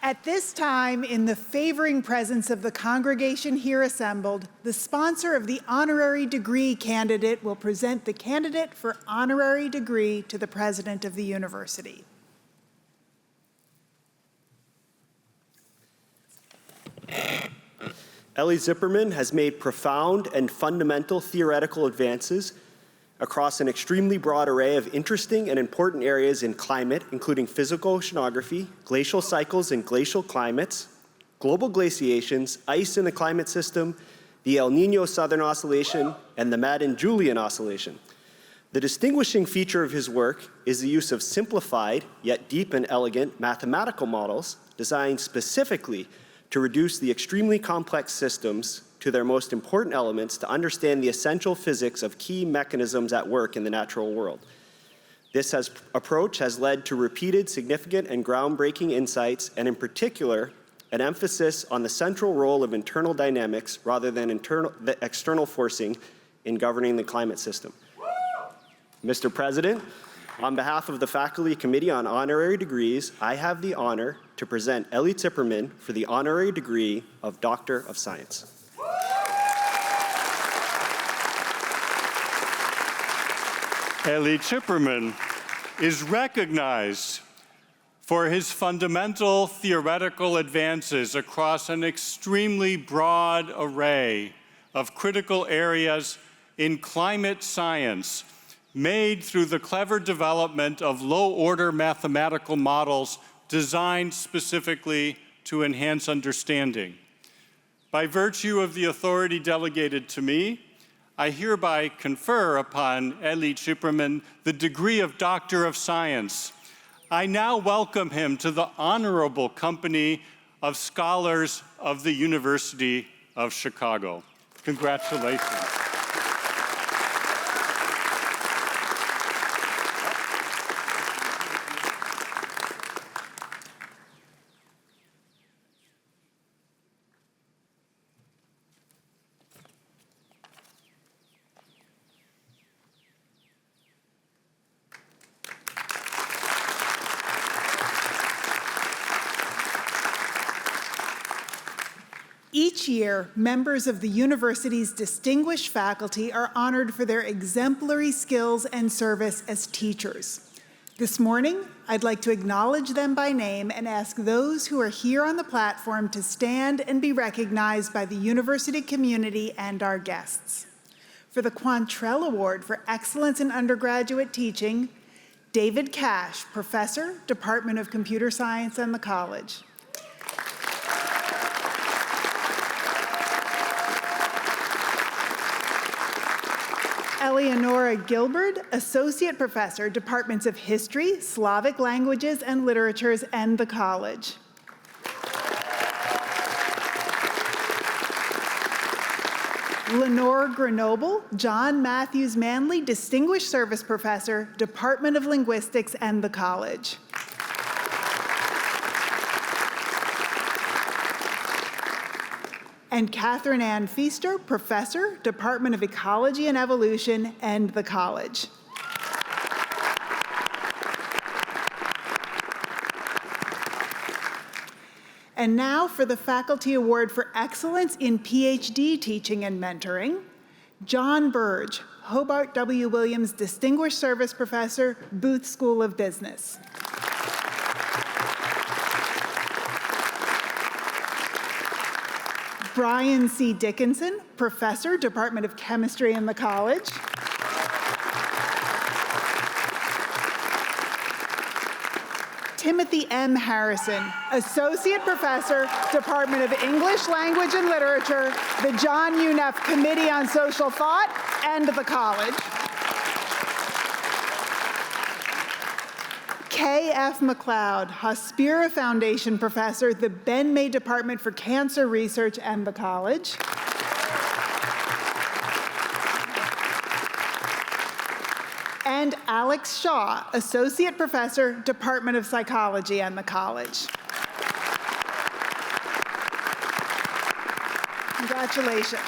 At this time, in the favoring presence of the congregation here assembled, the sponsor of the honorary degree candidate will present the candidate for honorary degree to the president of the university. Ellie Zipperman has made profound and fundamental theoretical advances across an extremely broad array of interesting and important areas in climate, including physical oceanography, glacial cycles and glacial climates, global glaciations, ice in the climate system, the El Niño Southern Oscillation, and the Madden-Julian Oscillation. The distinguishing feature of his work is the use of simplified, yet deep and elegant mathematical models designed specifically to reduce the extremely complex systems to their most important elements to understand the essential physics of key mechanisms at work in the natural world. This approach has led to repeated significant and groundbreaking insights, and in particular, an emphasis on the central role of internal dynamics rather than external forcing in governing the climate system. Mr. President, on behalf of the Faculty Committee on Honorary Degrees, I have the honor to present Ellie Zipperman for the honorary degree of Doctor of Science. Ellie Zipperman is recognized for his fundamental theoretical advances across an extremely broad array of critical areas in climate science, made through the clever development of low-order mathematical models designed specifically to enhance understanding. By virtue of the authority delegated to me, I hereby confer upon Ellie Zipperman the degree of Doctor of Science. I now welcome him to the honorable company of scholars of the University of Chicago. Congratulations. Each year, members of the university's distinguished faculty are honored for their exemplary skills and service as teachers. This morning, I'd like to acknowledge them by name and ask those who are here on the platform to stand and be recognized by the university community and our guests. For the Conferral Award for Excellence in Undergraduate Teaching, David Cash, Professor, Department of Computer Science and the College. Eleonora Gilbert, Associate Professor, Departments of History, Slavic Languages and Literatures, and the College. Lenore Grenoble, John Matthews Manley, Distinguished Service Professor, Department of Linguistics and the College. And Catherine Ann Feaster, Professor, Department of Ecology and Evolution, and the College. And now for the Faculty Award for Excellence in PhD Teaching and Mentoring, John Burge, Hobart W. Williams Distinguished Service Professor, Booth School of Business. Brian C. Dickinson, Professor, Department of Chemistry in the college. Timothy M. Harrison, Associate Professor, Department of English, Language, and Literature, the John Uneff Committee on Social Thought, and the college. K.F. McLeod, Hospira Foundation Professor, the Ben May Department for Cancer Research, and the college. And Alex Shaw, Associate Professor, Department of Psychology, and the college. Congratulations.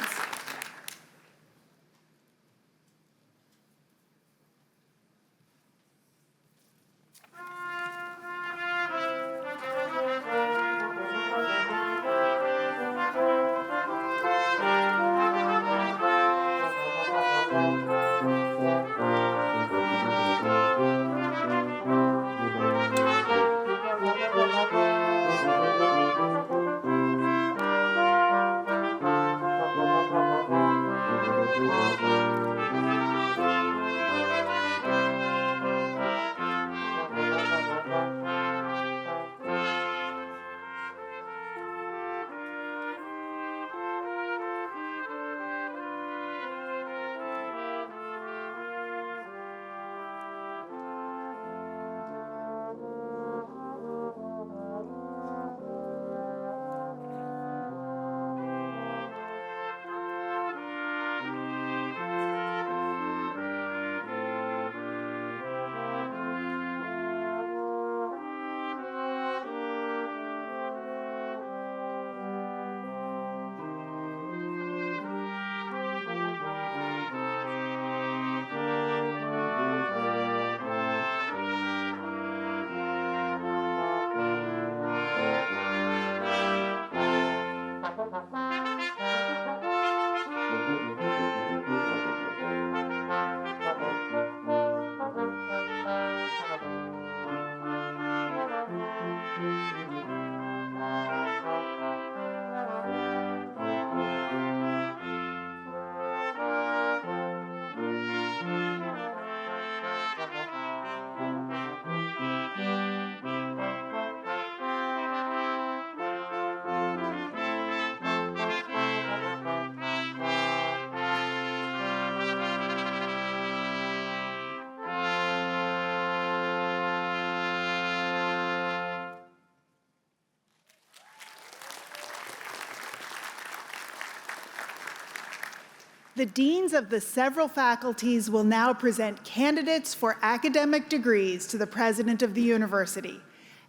The deans of the several faculties will now present candidates for academic degrees to the president of the university.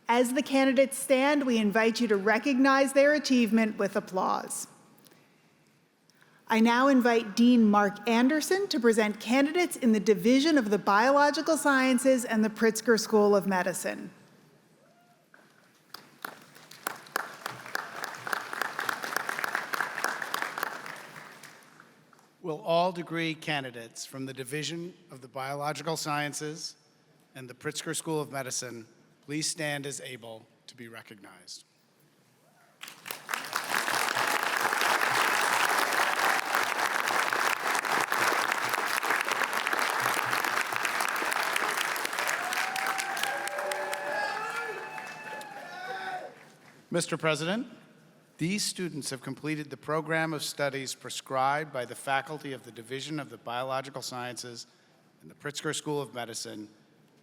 As the candidates stand, we invite you to recognize their achievement with applause. I now invite Dean Mark Anderson to present candidates in the Division of the Biological Sciences and the Pritzker School of Medicine. Will all degree candidates from the Division of the Biological Sciences and the Pritzker School of Medicine please stand as able to be recognized? Mr. President, these students have completed the program of studies prescribed by the faculty of the Division of the Biological Sciences and the Pritzker School of Medicine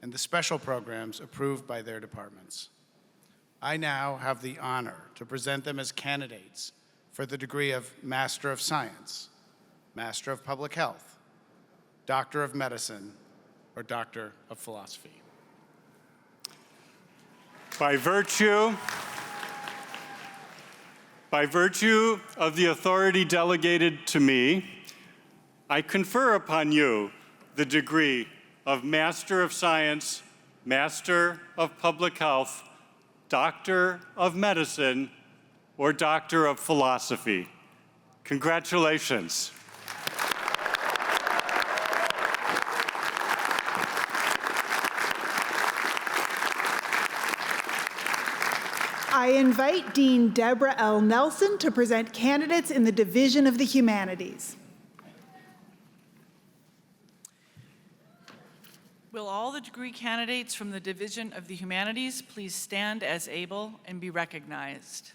and the special programs approved by their departments. I now have the honor to present them as candidates for the degree of Master of Science, Master of Public Health, Doctor of Medicine, or Doctor of Philosophy. By virtue of the authority delegated to me, I confer upon you the degree of Master of Science, Master of Public Health, Doctor of Medicine, or Doctor of Philosophy. Congratulations. I invite Dean Deborah L. Nelson to present candidates in the Division of the Humanities. Will all the degree candidates from the Division of the Humanities please stand as able and be recognized?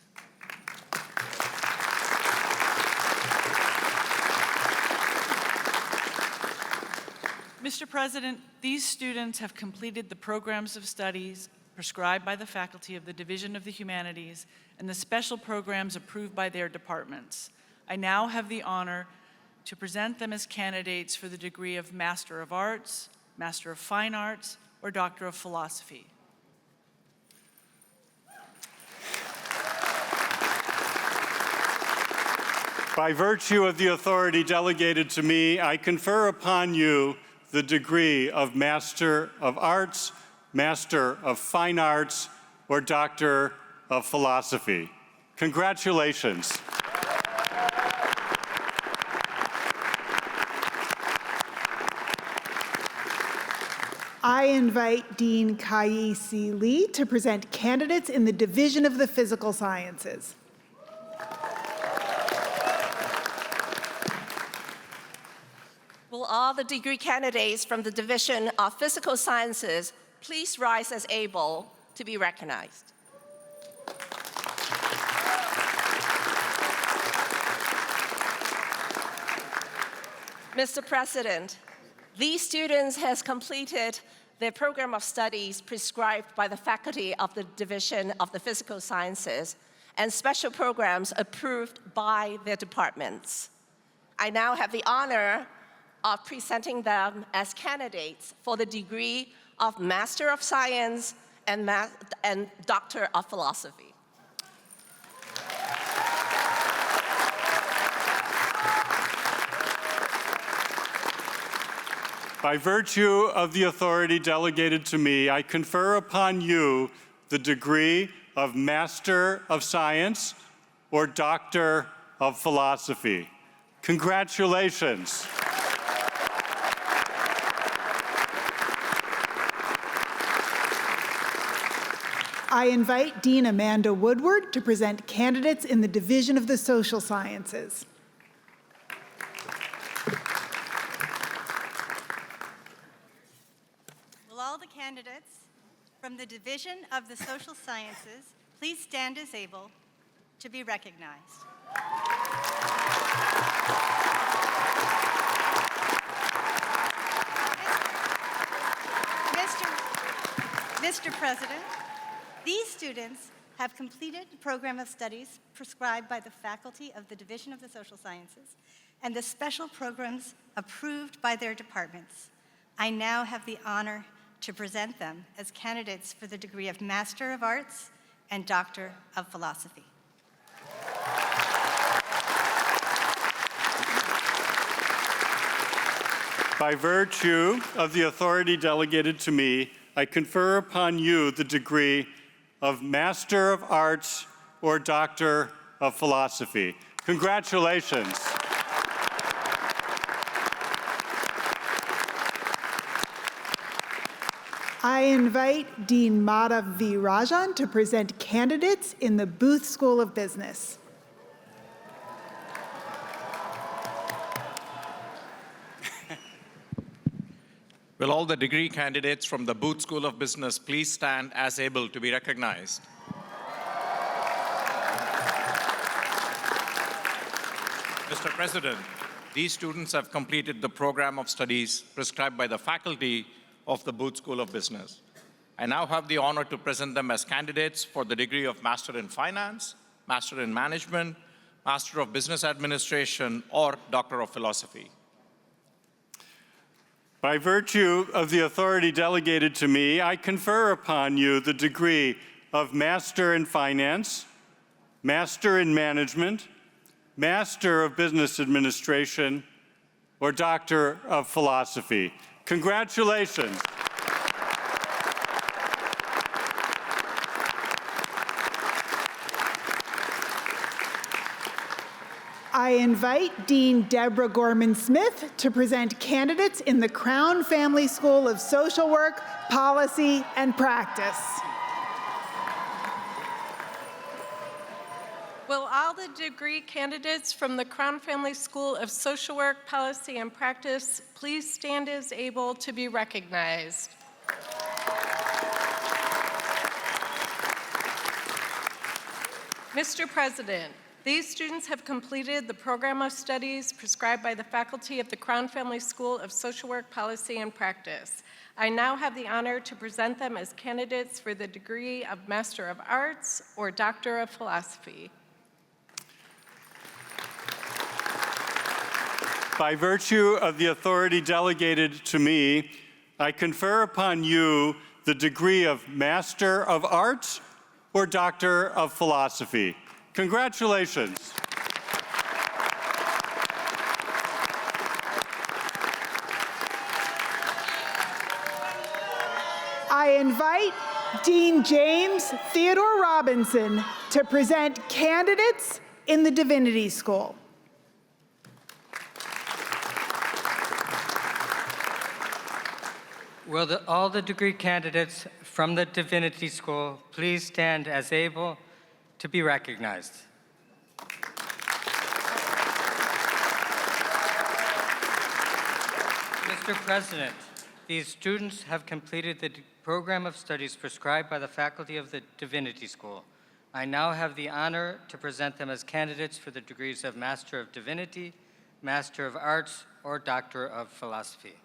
Mr. President, these students have completed the programs of studies prescribed by the faculty of the Division of the Humanities and the special programs approved by their departments. I now have the honor to present them as candidates for the degree of Master of Arts, Master of Fine Arts, or Doctor of Philosophy. By virtue of the authority delegated to me, I confer upon you the degree of Master of Arts, Master of Fine Arts, or Doctor of Philosophy. Congratulations. I invite Dean Kai-C Lee to present candidates in the Division of the Physical Sciences. Will all the degree candidates from the Division of Physical Sciences please rise as able to be recognized? Mr. President, these students have completed their program of studies prescribed by the faculty of the Division of the Physical Sciences and special programs approved by their departments. I now have the honor of presenting them as candidates for the degree of Master of Science and Doctor of Philosophy. By virtue of the authority delegated to me, I confer upon you the degree of Master of Science or Doctor of Philosophy. Congratulations. I invite Dean Amanda Woodward to present candidates in the Division of the Social Sciences. Will all the candidates from the Division of the Social Sciences please stand as able to be recognized? Mr. President, these students have completed the program of studies prescribed by the faculty of the Division of the Social Sciences and the special programs approved by their departments. I now have the honor to present them as candidates for the degree of Master of Arts and Doctor of Philosophy. By virtue of the authority delegated to me, I confer upon you the degree of Master of Arts or Doctor of Philosophy. Congratulations. I invite Dean Madhav V. Rajan to present candidates in the Booth School of Business. Will all the degree candidates from the Booth School of Business please stand as able to be recognized? Mr. President, these students have completed the program of studies prescribed by the faculty of the Booth School of Business. I now have the honor to present them as candidates for the degree of Master in Finance, Master in Management, Master of Business Administration, or Doctor of Philosophy. By virtue of the authority delegated to me, I confer upon you the degree of Master in Finance, Master in Management, Master of Business Administration, or Doctor of Philosophy. Congratulations. I invite Dean Deborah Gorman-Smith to present candidates in the Crown Family School of Social Work, Policy, and Practice. Will all the degree candidates from the Crown Family School of Social Work, Policy, and Practice please stand as able to be recognized? Mr. President, these students have completed the program of studies prescribed by the faculty of the Crown Family School of Social Work, Policy, and Practice. I now have the honor to present them as candidates for the degree of Master of Arts or Doctor of Philosophy. By virtue of the authority delegated to me, I confer upon you the degree of Master of Arts or Doctor of Philosophy. Congratulations. I invite Dean James Theodore Robinson to present candidates in the Divinity School. Will all the degree candidates from the Divinity School please stand as able to be recognized? Mr. President, these students have completed the program of studies prescribed by the faculty of the Divinity School. I now have the honor to present them as candidates for the degrees of Master of Divinity, Master of Arts, or Doctor of Philosophy.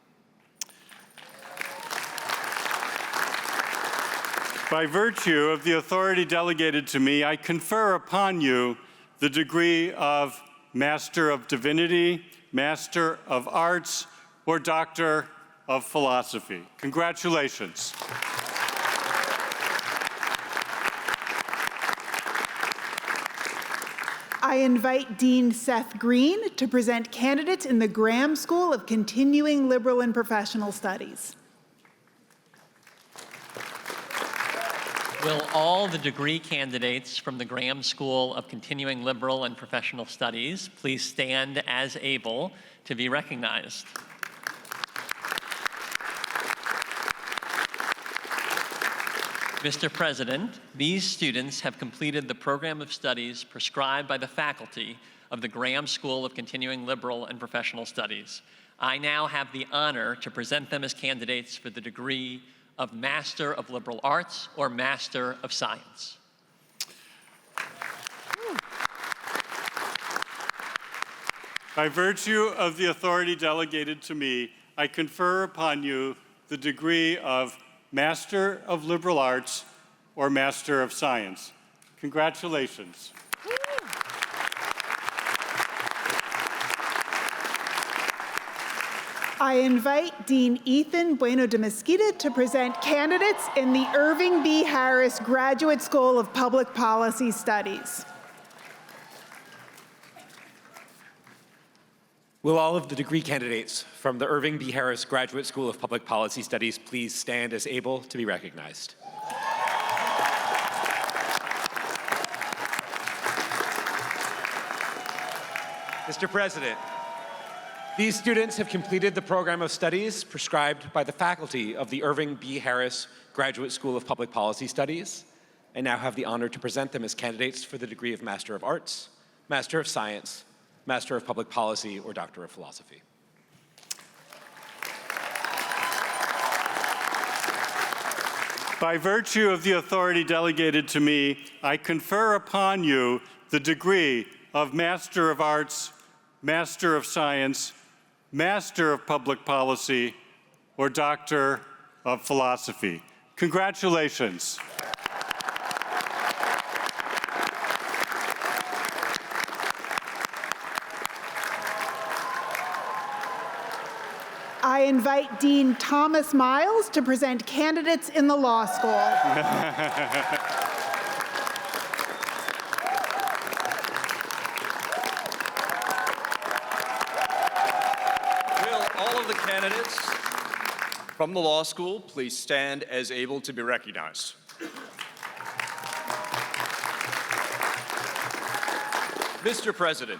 By virtue of the authority delegated to me, I confer upon you the degree of Master of Divinity, Master of Arts, or Doctor of Philosophy. Congratulations. I invite Dean Seth Green to present candidates in the Graham School of Continuing Liberal and Professional Studies. Will all the degree candidates from the Graham School of Continuing Liberal and Professional Studies please stand as able to be recognized? Mr. President, these students have completed the program of studies prescribed by the faculty of the Graham School of Continuing Liberal and Professional Studies. I now have the honor to present them as candidates for the degree of Master of Liberal Arts or Master of Science. By virtue of the authority delegated to me, I confer upon you the degree of Master of Liberal Arts or Master of Science. Congratulations. I invite Dean Ethan Bueno de Mesquita to present candidates in the Irving B. Harris Graduate School of Public Policy Studies. Will all of the degree candidates from the Irving B. Harris Graduate School of Public Policy Studies please stand as able to be recognized? Mr. President, these students have completed the program of studies prescribed by the faculty of the Irving B. Harris Graduate School of Public Policy Studies, and now have the honor to present them as candidates for the degree of Master of Arts, Master of Science, Master of Public Policy, or Doctor of Philosophy. By virtue of the authority delegated to me, I confer upon you the degree of Master of Arts, Master of Science, Master of Public Policy, or Doctor of Philosophy. Congratulations. I invite Dean Thomas Miles to present candidates in the law school. Will all of the candidates from the law school please stand as able to be recognized? Mr. President,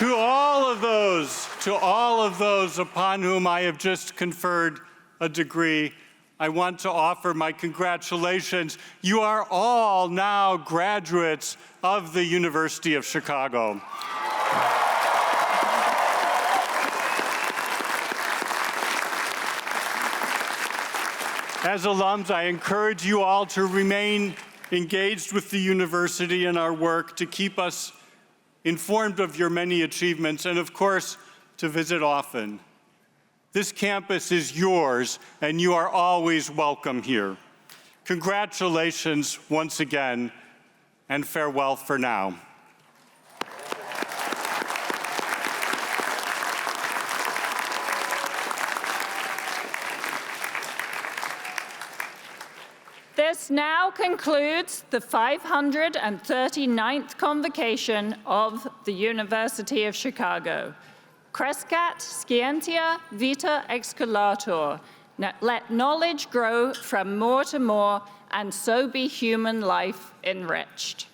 To all of those upon whom I have just conferred a degree, I want to offer my congratulations. You are all now graduates of the University of Chicago. As alums, I encourage you all to remain engaged with the university and our work, to keep us informed of your many achievements, and of course, to visit often. This campus is yours, and you are always welcome here. Congratulations once again, and farewell for now. This now concludes the 539th Convocation of the University of Chicago. Crescat scientia vita exculator. Let knowledge grow from more to more, and so be human life enriched.